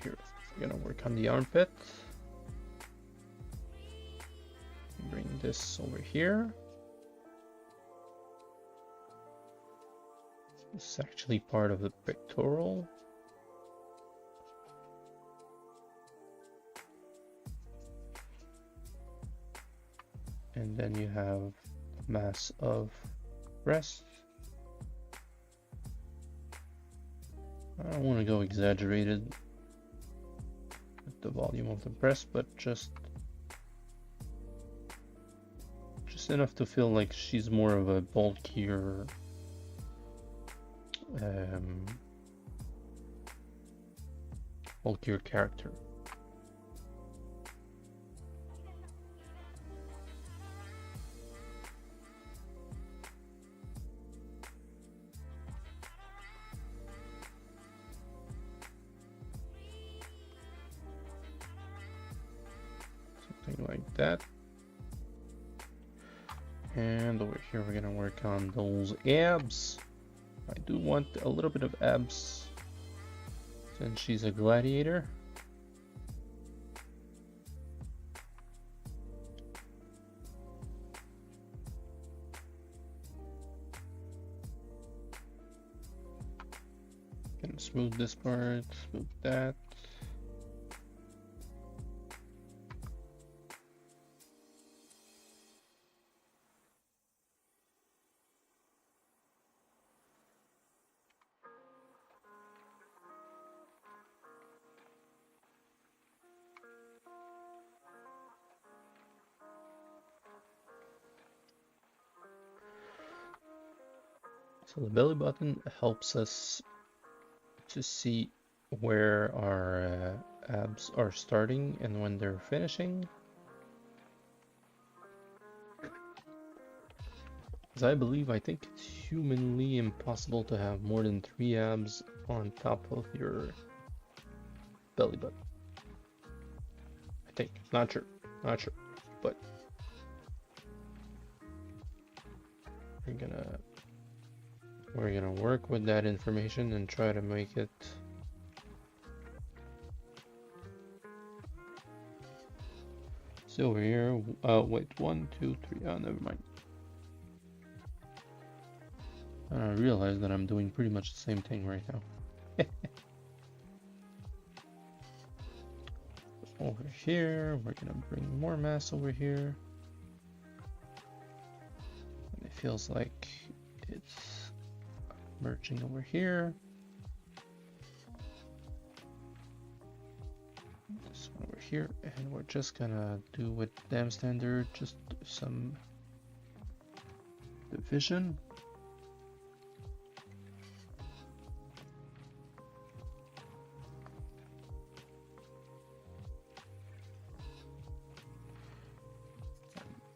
here. We're gonna work on the armpit. Bring this over here. This is actually part of the pectoral. And then you have mass of breast. I don't want to go exaggerated with the volume of the breast, but just enough to feel like she's more of a bulkier character. Something like that. And over here we're gonna work on those abs. I do want a little bit of abs since she's a gladiator. Gonna smooth this part, smooth that. So the belly button helps us to see where our abs are starting and when they're finishing. As I think it's humanly impossible to have more than 3 abs on top of your belly button. I think, not sure, but we're gonna work with that information and try to make it so over here. Wait, 1, 2, 3. Oh, never mind. I realize that I'm doing pretty much the same thing right now. Over here, we're gonna bring more mass over here. And it feels like it's merging over here. This one over here, and we're just gonna do with dam standard, just some division.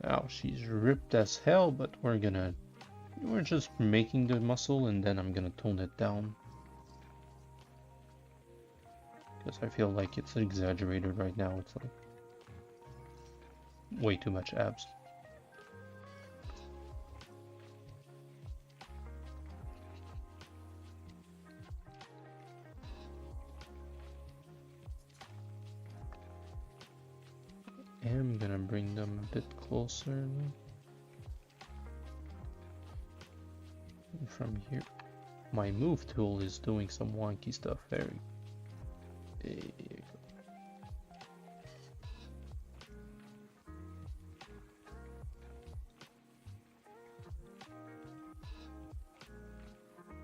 Now she's ripped as hell, but we're just making the muscle, and then I'm gonna tone it down. Because I feel like it's exaggerated right now. It's like way too much abs. I'm gonna bring them a bit closer. And from here, my move tool is doing some wonky stuff. There you go.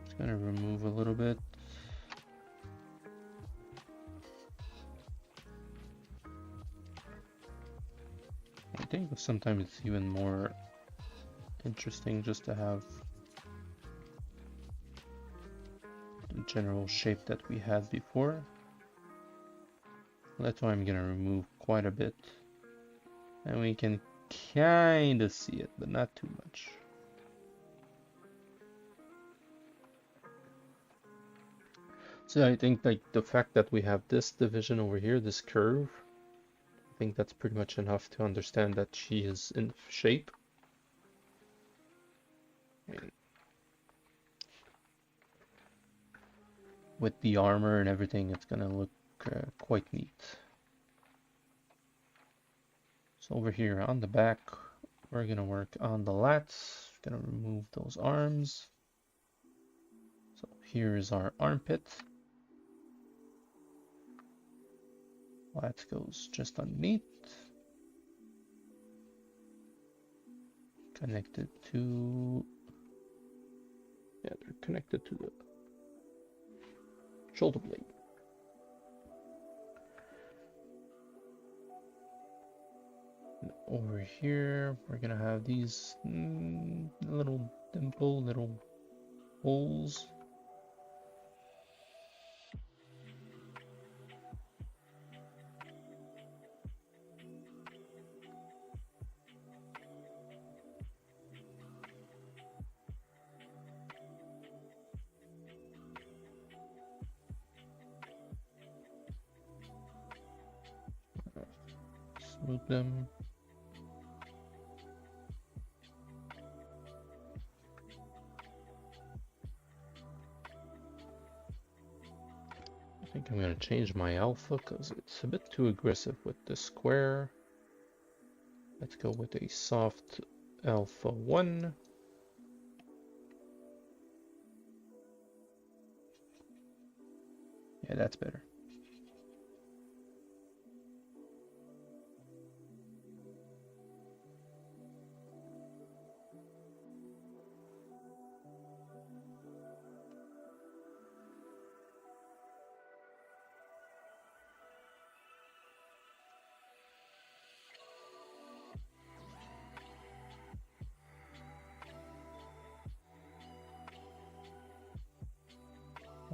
Just gonna remove a little bit. I think sometimes it's even more interesting just to have the general shape that we had before. That's why I'm gonna remove quite a bit, and we can kind of see it, but not too much. So I think like the fact that we have this division over here, this curve, I think that's pretty much enough to understand that she is in shape. With the armor and everything, it's gonna look quite neat. So over here on the back, we're gonna work on the lats. Gonna remove those arms. So here is our armpit. Lat goes just underneath. Connected to, yeah, they're connected to the shoulder blade. And over here, we're gonna have these little dimple, little holes. Smooth them. I think I'm going to change my alpha because it's a bit too aggressive with the square. Let's go with a soft alpha 1. Yeah, that's better.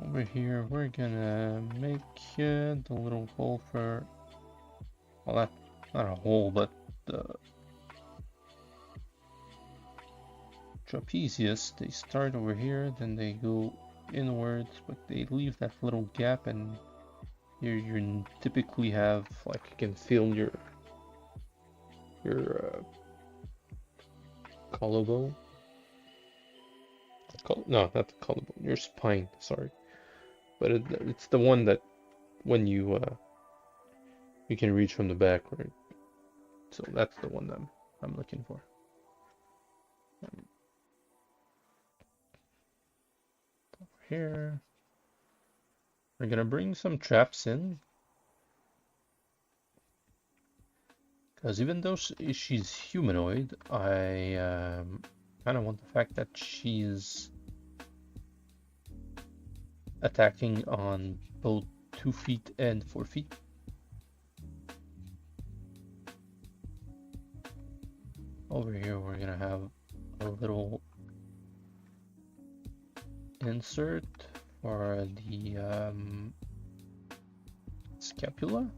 Over here, we're gonna make the little hole for, well, not a hole, but the trapezius. They start over here, then they go inwards, but they leave that little gap, and here you typically have, like, you can feel your collarbone. No, not the collarbone, your spine, sorry. But it's the one that when you can reach from the back, right? So that's the one that I'm looking for. Over here, we're gonna bring some traps in, because even though she's humanoid, I kind of want the fact that she's attacking on both 2 feet and 4 feet. Over here, we're gonna have a little insert for the scapula.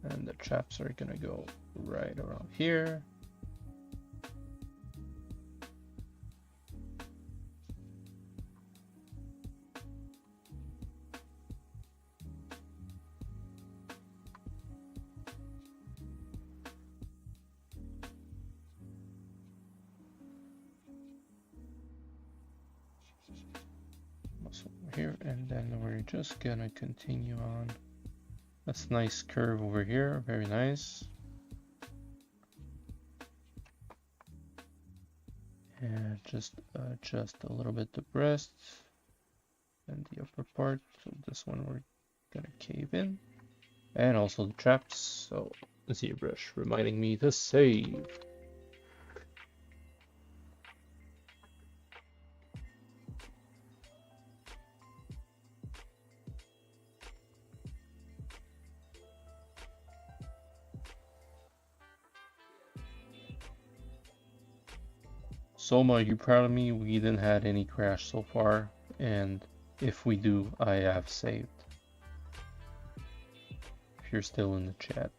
And the traps are gonna go right around here. Here, and then we're just gonna continue on. That's nice curve over here, very nice. And just adjust a little bit the breasts and the upper part. So this one we're gonna cave in, and also the traps. So Zbrush reminding me to save. Soma, are you proud of me? We didn't had any crash so far, and if we do, I have saved. If you're still in the chat.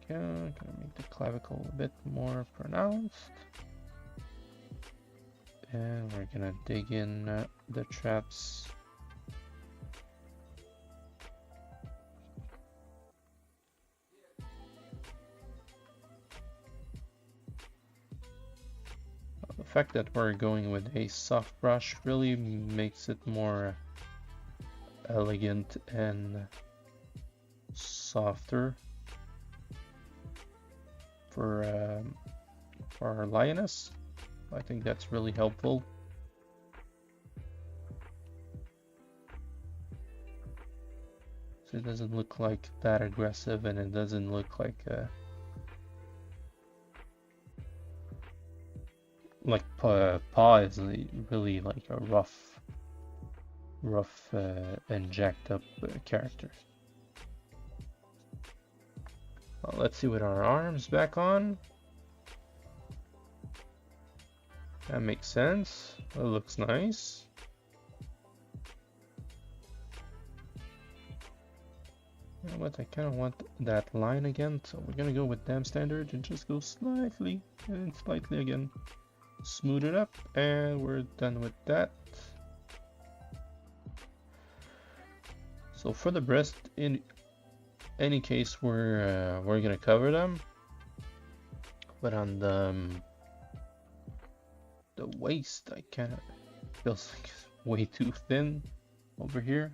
Okay, gonna make the clavicle a bit more pronounced. And we're gonna dig in the traps. The fact that we're going with a soft brush really makes it more elegant and softer for our lioness. I think that's really helpful. So it doesn't look like that aggressive, and it doesn't look like paw is really like a rough and jacked up character. Well, let's see with our arms back on. That makes sense. That looks nice. You know what? I kind of want that line again, so we're gonna go with damn standard and just go slightly and slightly again. Smooth it up, and we're done with that. So for the breast, in any case, we're gonna cover them, but on the waist, I kind of feels like it's way too thin over here.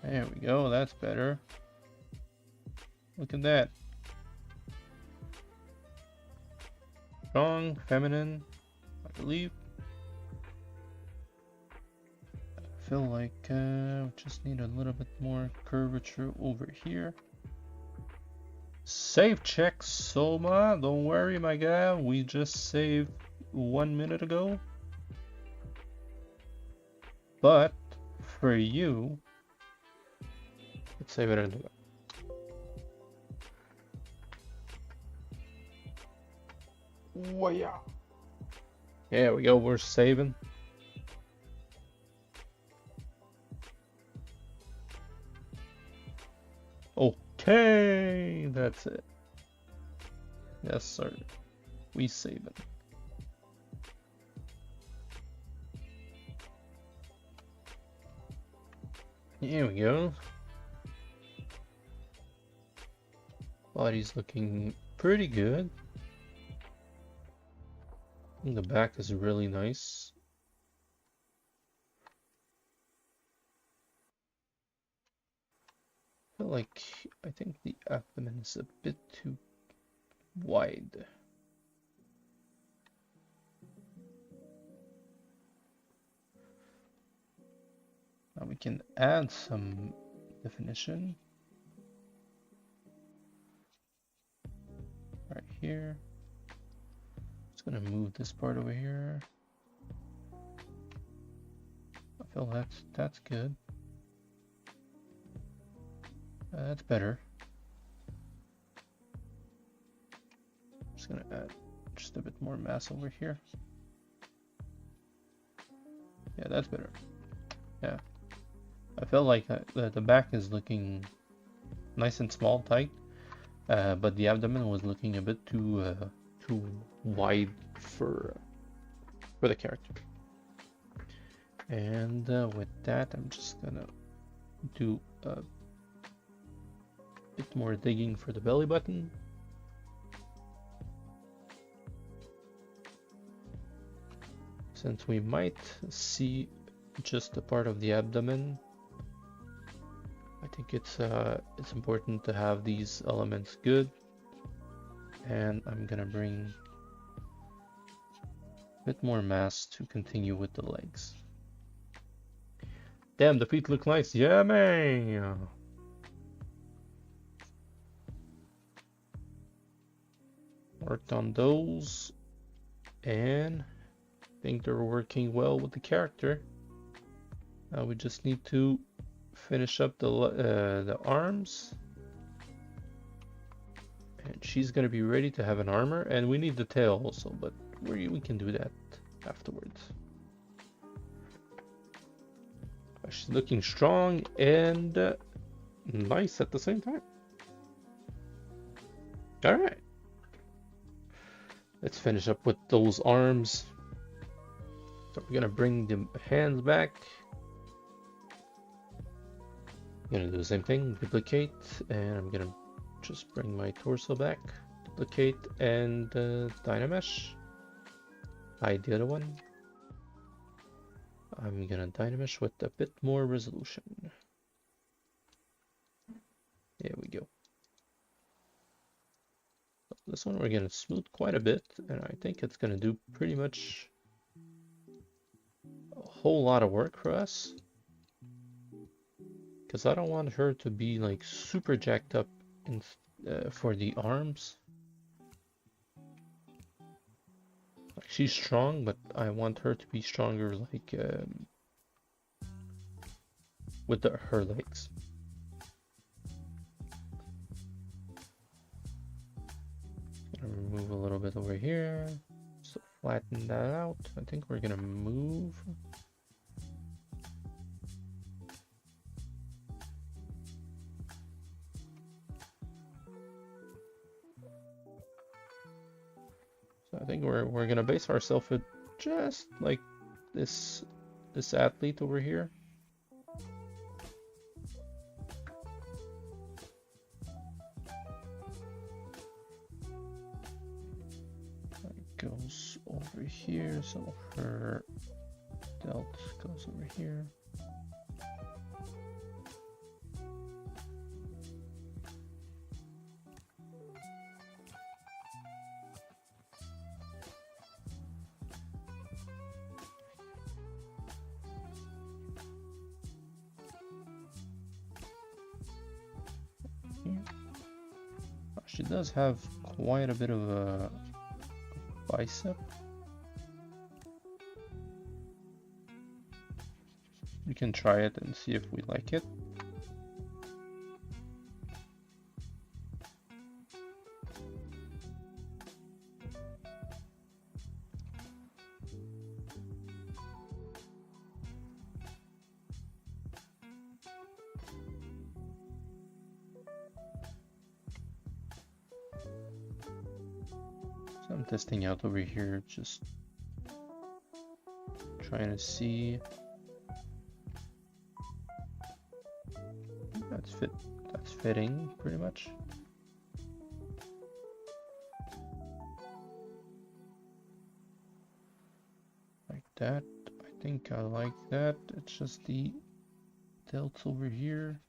There we go, that's better. Look at that. Strong, feminine, I believe. I feel like we just need a little bit more curvature over here. Save check, Soma. Don't worry, my guy. We just saved 1 minute ago. But for you, let's save it anyway. Oh, yeah. There we go. We're saving. Okay, that's it. Yes, sir. We save it. Here we go. Body's looking pretty good. The back is really nice. I think the abdomen is a bit too wide. Now we can add some definition right here. Just gonna move this part over here. I feel that's good. That's better. Just gonna add just a bit more mass over here. Yeah, that's better. Yeah, I felt like the back is looking nice and small, tight, but the abdomen was looking a bit too wide for the character. And with that, I'm just gonna do a bit more digging for the belly button. Since we might see just a part of the abdomen, I think it's important to have these elements good. And I'm gonna bring a bit more mass to continue with the legs. Damn, the feet look nice. Yeah, man. Worked on those, and I think they're working well with the character. Now we just need to finish up the arms, and she's gonna be ready to have an armor. And we need the tail also, but we can do that afterwards. She's looking strong and nice at the same time. All right. Let's finish up with those arms. So we're gonna bring the hands back. I'm gonna do the same thing, duplicate, and I'm gonna just bring my torso back, duplicate, and Dynamesh. Hide the other one. I'm gonna Dynamesh with a bit more resolution. There we go. This one we're gonna smooth quite a bit, and I think it's gonna do pretty much a whole lot of work for us. Because I don't want her to be like super jacked up in, for the arms. Like she's strong, but I want her to be stronger like with her legs. Gonna remove a little bit over here, so flatten that out. I think we're gonna move. So I think we're gonna base ourselves with just like this athlete over here. Goes over here, so her delt goes over here. She does have quite a bit of a bicep. We can try it and see if we like it. So I'm testing out over here, just trying to see. That's fitting pretty much. Like that. I think I like that. It's just the delts over here.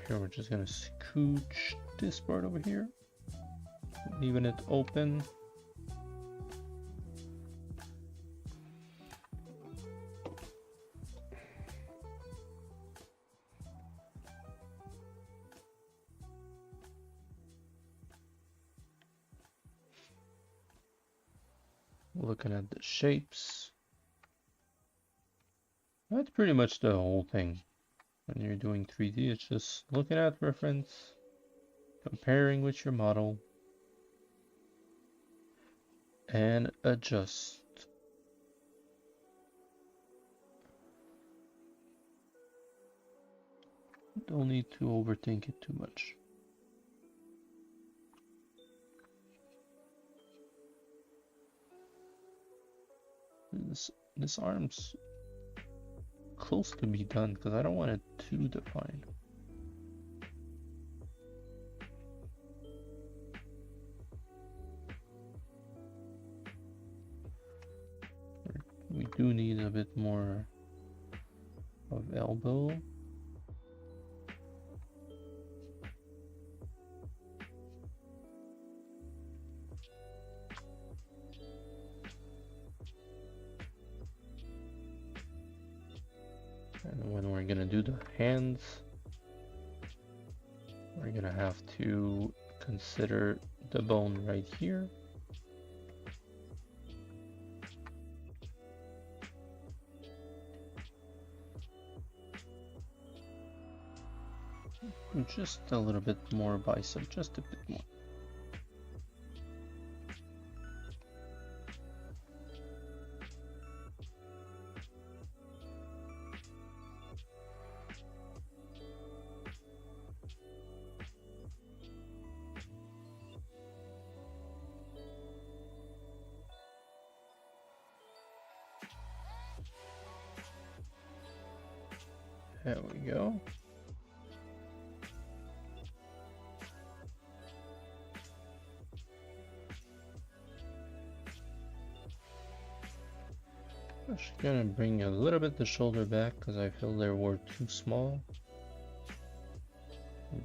Here we're just gonna scooch this part over here, leaving it open. Looking at the shapes. That's pretty much the whole thing. When you're doing 3D, it's just looking at reference, comparing with your model, and adjust. Don't need to overthink it too much. This arm's close to be done because I don't want it too defined. We do need a bit more of elbow. And when we're gonna do the hands, we're gonna have to consider the bone right here. Just a little bit more bicep, just a bit more. There we go. I'm just gonna bring a little bit the shoulder back because I feel they were too small.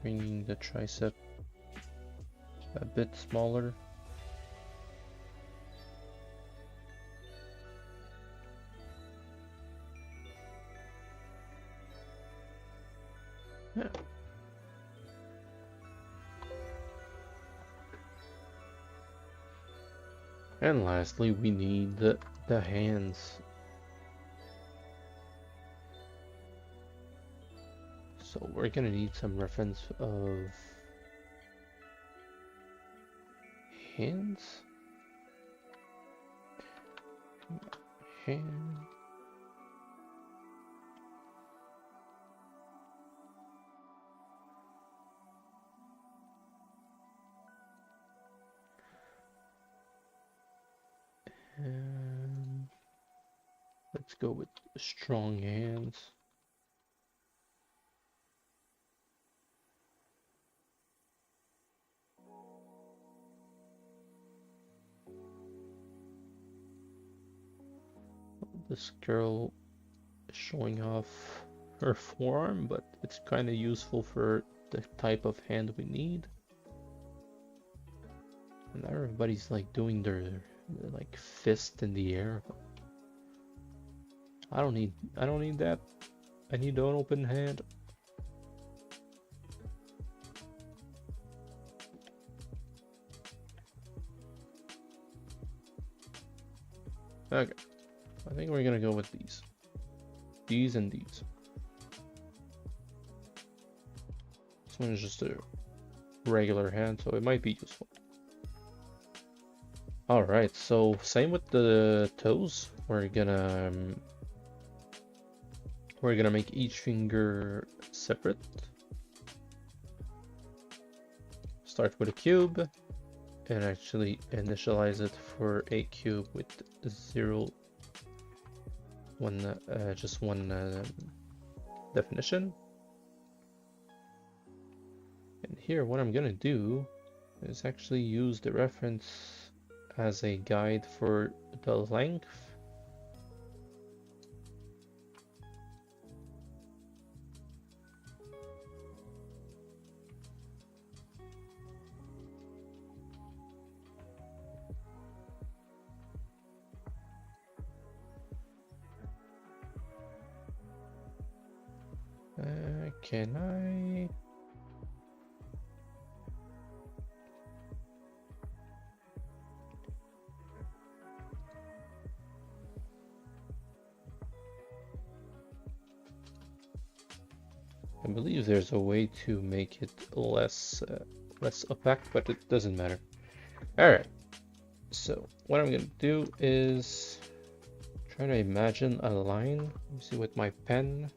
Bringing the tricep a bit smaller. Yeah. And lastly, we need the hands. So we're gonna need some reference of hands. Hand. And let's go with strong hands. This girl is showing off her forearm, but it's kind of useful for the type of hand we need. And everybody's like doing their like fist in the air. I don't need that. I need an open hand. Okay. I think we're gonna go with these. These and these. This one is just a regular hand, so it might be useful. Alright, so same with the toes. We're gonna make each finger separate. Start with a cube and actually initialize it for a cube with just one definition. And here what I'm gonna do is actually use the reference as a guide for the length. Can I? I believe there's a way to make it less opaque, but it doesn't matter. All right. So what I'm gonna do is try to imagine a line. Let me see with my pen.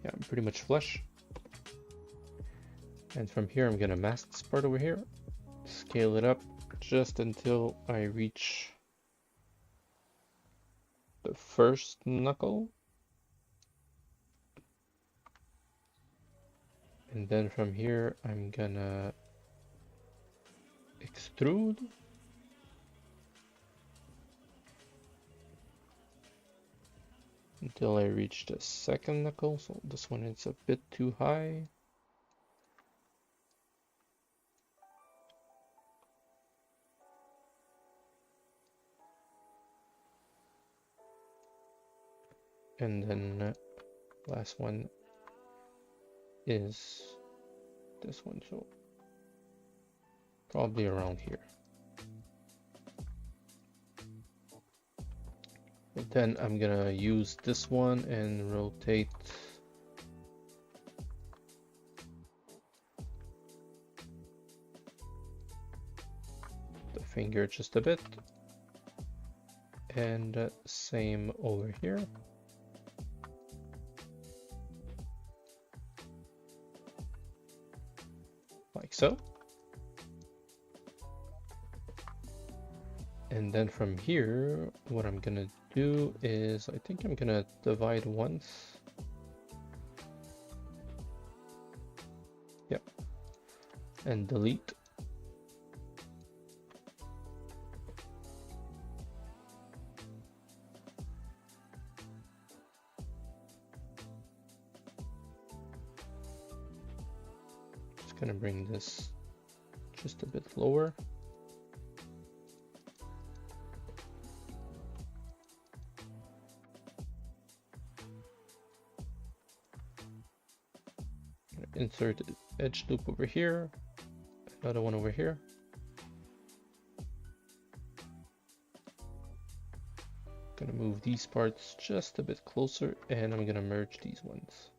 Yeah, I'm pretty much flush. And from here, I'm gonna mask this part over here, scale it up just until I reach the first knuckle. And then from here, I'm gonna extrude. Until I reach the second knuckle, so this one is a bit too high. And then last one is this one, so probably around here. And then I'm gonna use this one and rotate the finger just a bit, and same over here. Like so. And then from here, what I'm gonna do is, I think I'm gonna divide once and delete. Just gonna bring this just a bit lower. Insert edge loop over here, another one over here. Gonna move these parts just a bit closer, and I'm gonna merge these ones.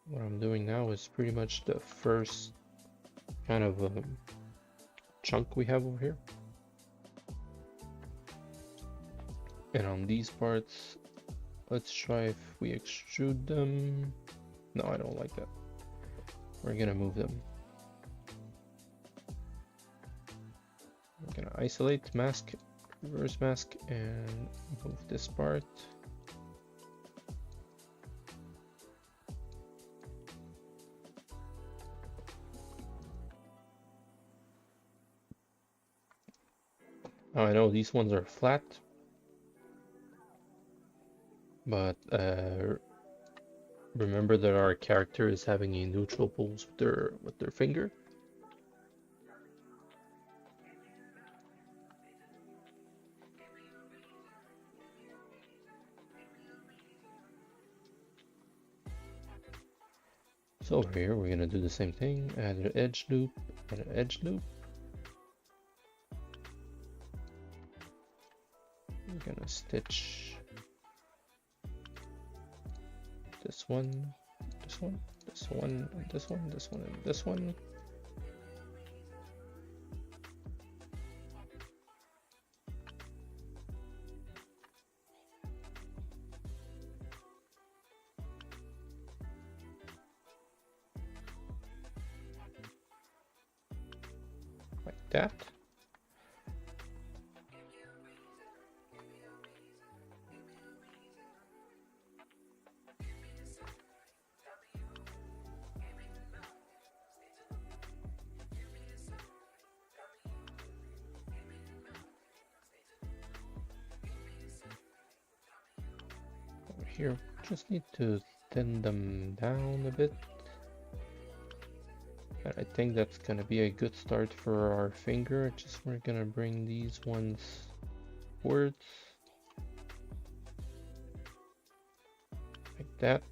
What I'm doing now is pretty much the first kind of chunk we have over here. And on these parts, let's try if we extrude them. No, I don't like that. We're gonna move them. We're gonna isolate, mask, reverse mask, and move this part. Now I know these ones are flat, but remember that our character is having a neutral pose with their finger. So over here we're gonna do the same thing, add an edge loop and an edge loop. We're gonna stitch this one, this one, this one, and this one, this one, and this one. Like that. Here, just need to thin them down a bit. And I think that's gonna be a good start for our finger. Just we're gonna bring these ones forwards. Like that.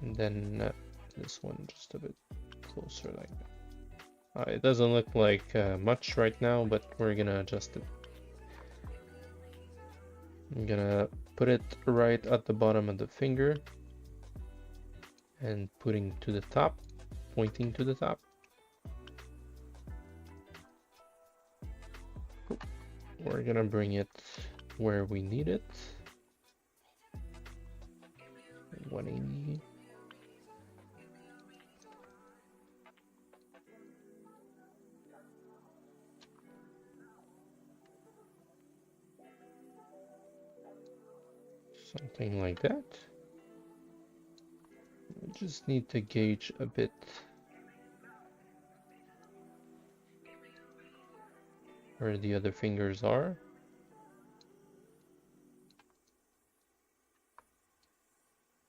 And then this one just a bit closer like that. It doesn't look like much right now, but we're gonna adjust it. I'm gonna put it right at the bottom of the finger and putting to the top, pointing to the top. We're gonna bring it where we need it. 180. Something like that. We just need to gauge a bit where the other fingers are.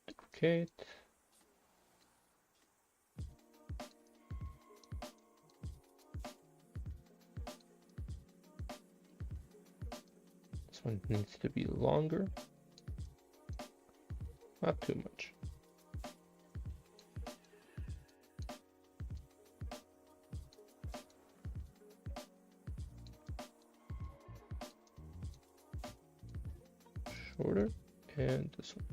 Duplicate. This one needs to be longer. Not too much. Shorter, and this one.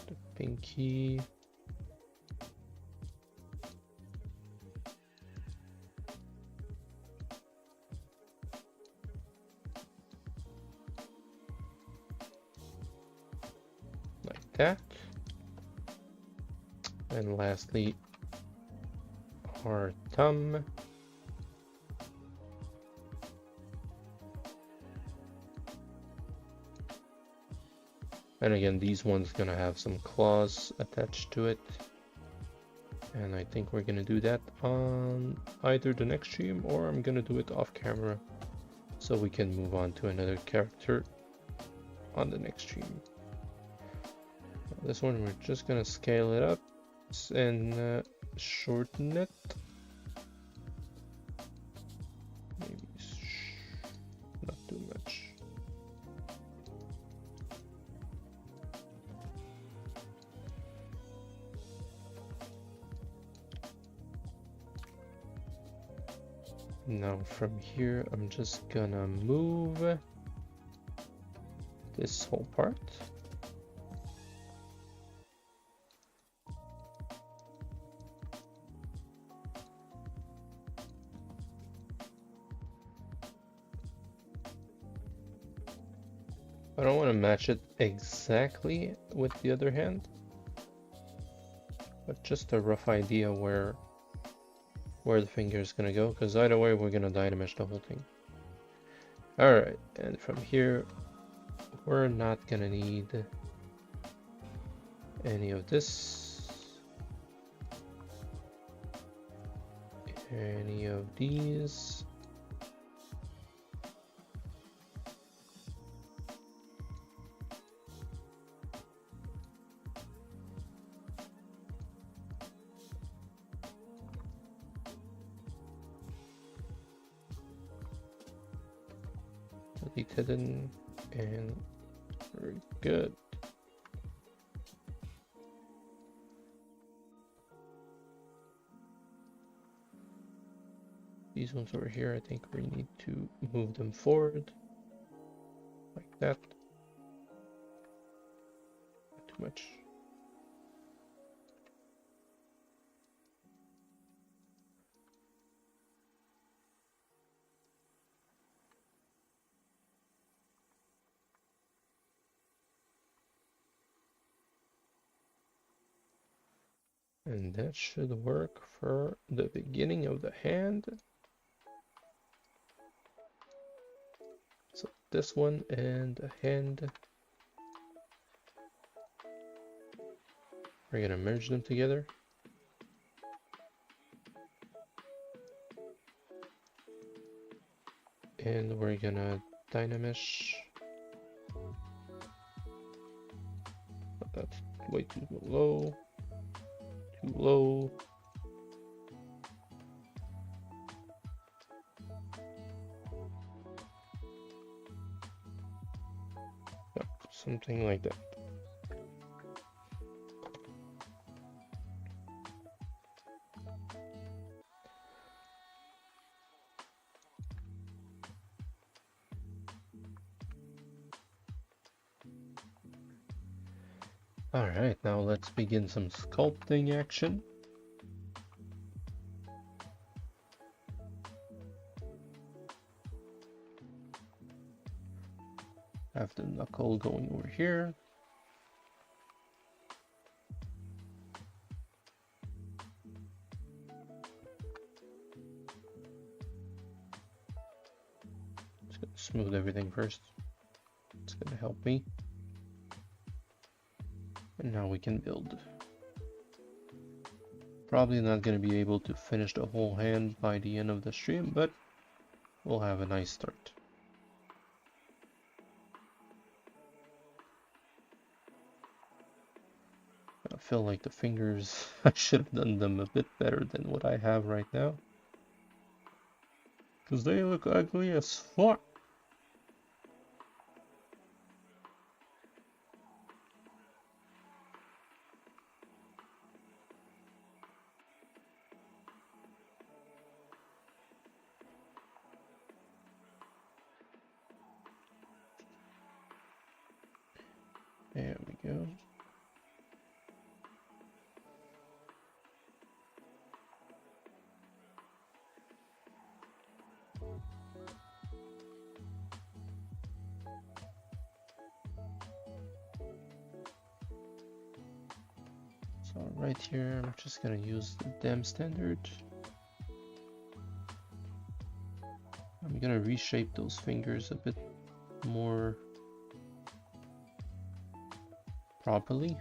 The pinky. That. And lastly, our thumb. And again, these ones gonna have some claws attached to it. And I think we're gonna do that on either the next stream or I'm gonna do it off camera so we can move on to another character on the next stream. This one we're just gonna scale it up and shorten it. Maybe not too much. Now from here, I'm just gonna move this whole part. I don't want to match it exactly with the other hand, but just a rough idea where the finger is gonna go, because either way we're gonna dynamesh the whole thing. Alright, and from here we're not gonna need any of this, any of these. Delete hidden, and we're good. These ones over here, I think we need to move them forward like that. Not too much. And that should work for the beginning of the hand. So this one and the hand, we're gonna merge them together. And we're gonna dynamesh. But that's way too low. Too low. Yeah, something like that. Alright, now let's begin some sculpting action. Have the knuckle going over here. Just gonna smooth everything first. It's gonna help me. And now we can build. Probably not going to be able to finish the whole hand by the end of the stream, but we'll have a nice start. I feel like the fingers, I should have done them a bit better than what I have right now. Because they look ugly as fuck. There we go. So right here, I'm just gonna use the dam standard. I'm gonna reshape those fingers a bit more properly.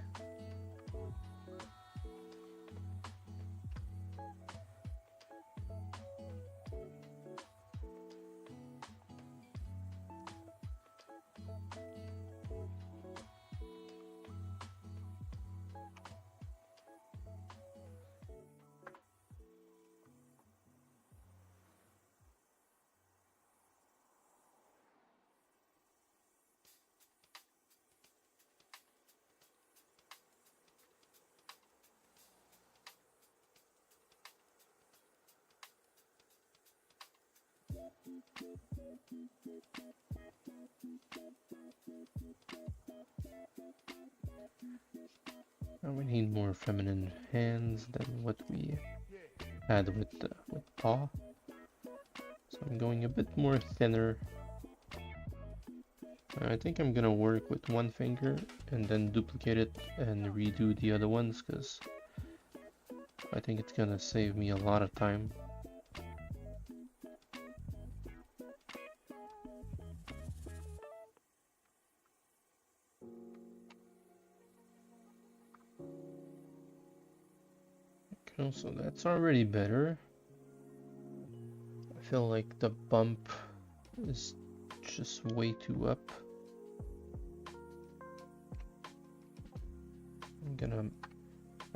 And we need more feminine hands than what we had with paw. So I'm going a bit more thinner. I think I'm gonna work with one finger and then duplicate it and redo the other ones, because I think it's gonna save me a lot of time. Okay, so that's already better. I feel like the bump is just way too up. I'm gonna,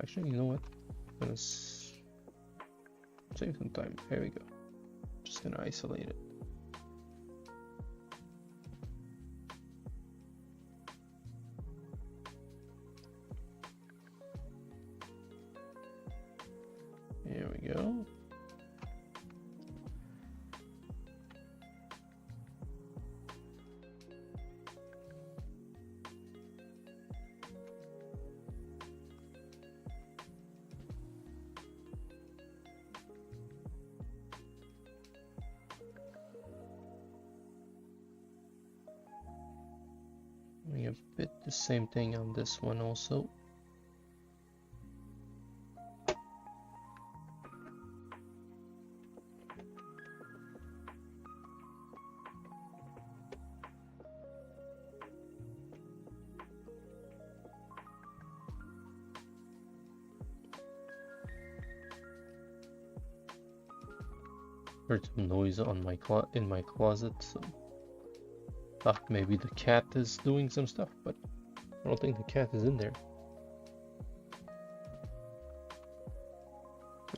actually, you know what? I'm gonna save some time. Here we go. Just gonna isolate it. Here we go. Doing a bit the same thing on this one also. Heard some noise on my in my closet, so thought maybe the cat is doing some stuff, but I don't think the cat is in there.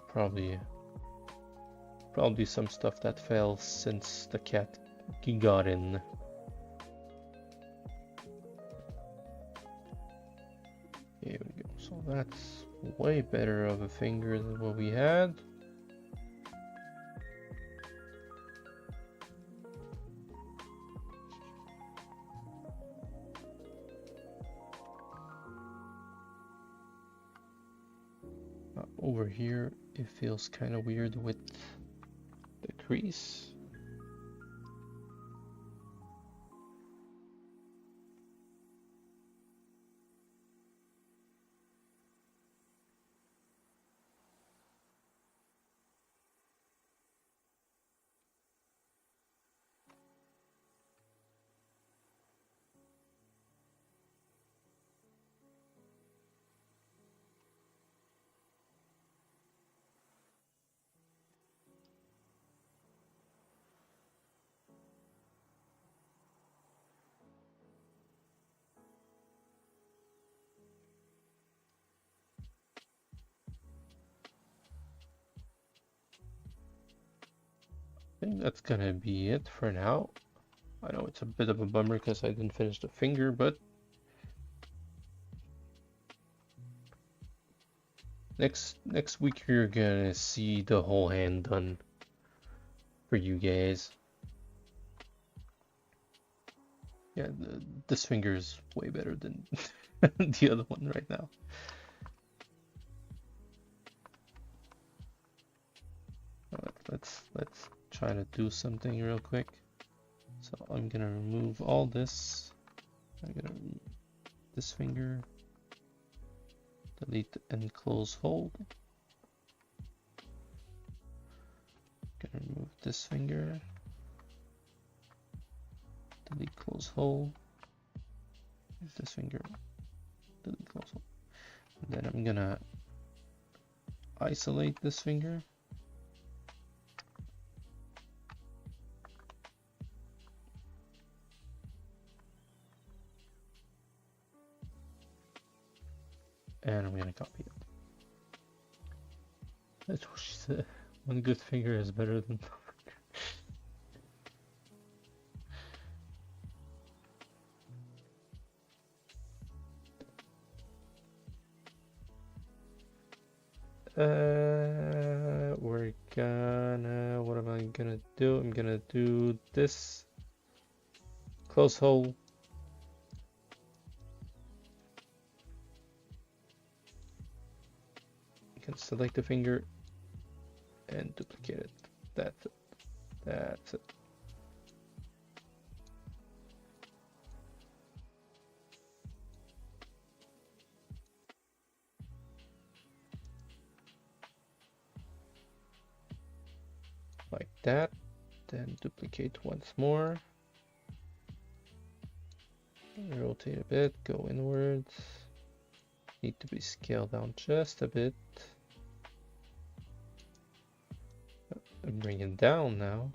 Probably some stuff that fell since the cat got in. Here we go. So that's way better of a finger than what we had. Over here, it feels kind of weird with the crease. I think that's gonna be it for now. I know it's a bit of a bummer because I didn't finish the finger, but next week you're gonna see the whole hand done for you guys. Yeah, this finger is way better than the other one right now. Let's try to do something real quick. So I'm gonna remove all this. I'm gonna remove this finger, delete and close hold. Gonna remove this finger, delete close hold. This finger, delete close hole. Then I'm gonna isolate this finger. And I'm gonna copy it. That's what she said. One good finger is better than no finger. We're gonna, what am I gonna do? I'm gonna do this close hole. You can select the finger and duplicate it. That's it. That's it. Like that. Then duplicate once more. Rotate a bit, go inwards. Need to be scaled down just a bit. And bring it down now.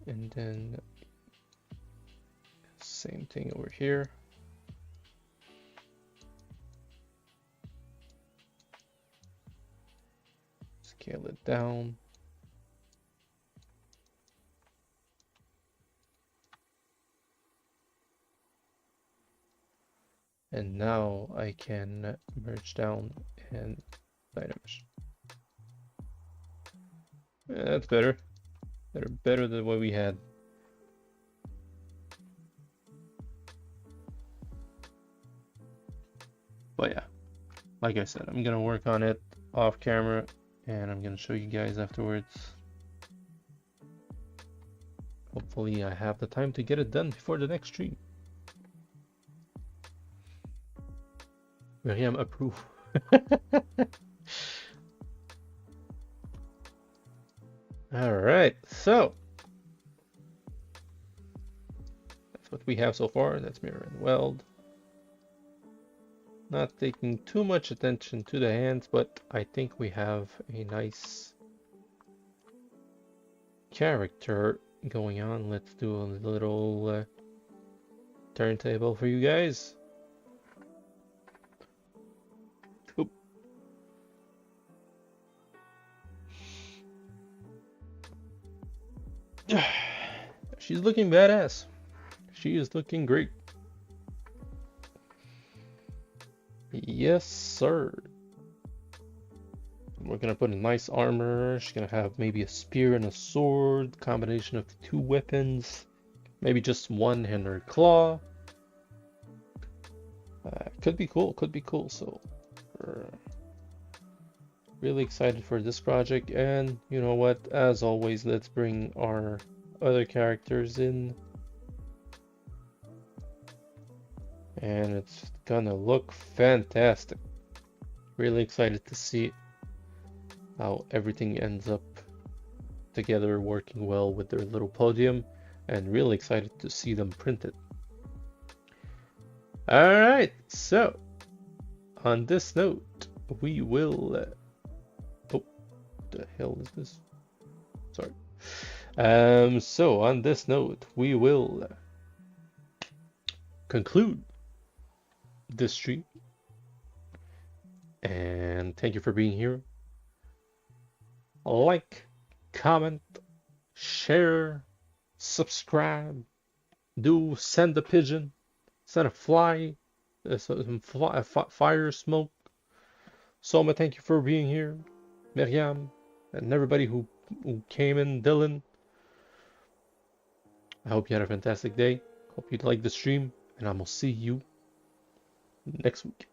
And then same thing over here. Scale it down. And now I can merge down and light image. Yeah, that's better. Better than what we had. But yeah, like I said, I'm gonna work on it off camera and I'm gonna show you guys afterwards. Hopefully I have the time to get it done before the next stream. Miriam approve. Alright, so that's what we have so far. That's mirror and weld. Not taking too much attention to the hands, but I think we have a nice character going on. Let's do a little turntable for you guys. Oop. She's looking badass. She is looking great. Yes, sir. We're gonna put a nice armor. She's gonna have maybe a spear and a sword, combination of the two weapons. Maybe just one in her claw. Could be cool, could be cool. So we're really excited for this project. And you know what? As always, let's bring our other characters in. And it's gonna look fantastic. Really excited to see how everything ends up together, working well with their little podium, and really excited to see them printed. Alright, so on this note, we will oh, the hell is this? Sorry. So on this note, we will conclude this stream, and thank you for being here. Like, comment, share, subscribe, send a pigeon, send a fly, some fire smoke. Soma, thank you for being here. Miriam, and everybody who came in, Dylan. I hope you had a fantastic day. Hope you liked the stream, and I'm gonna see you next week.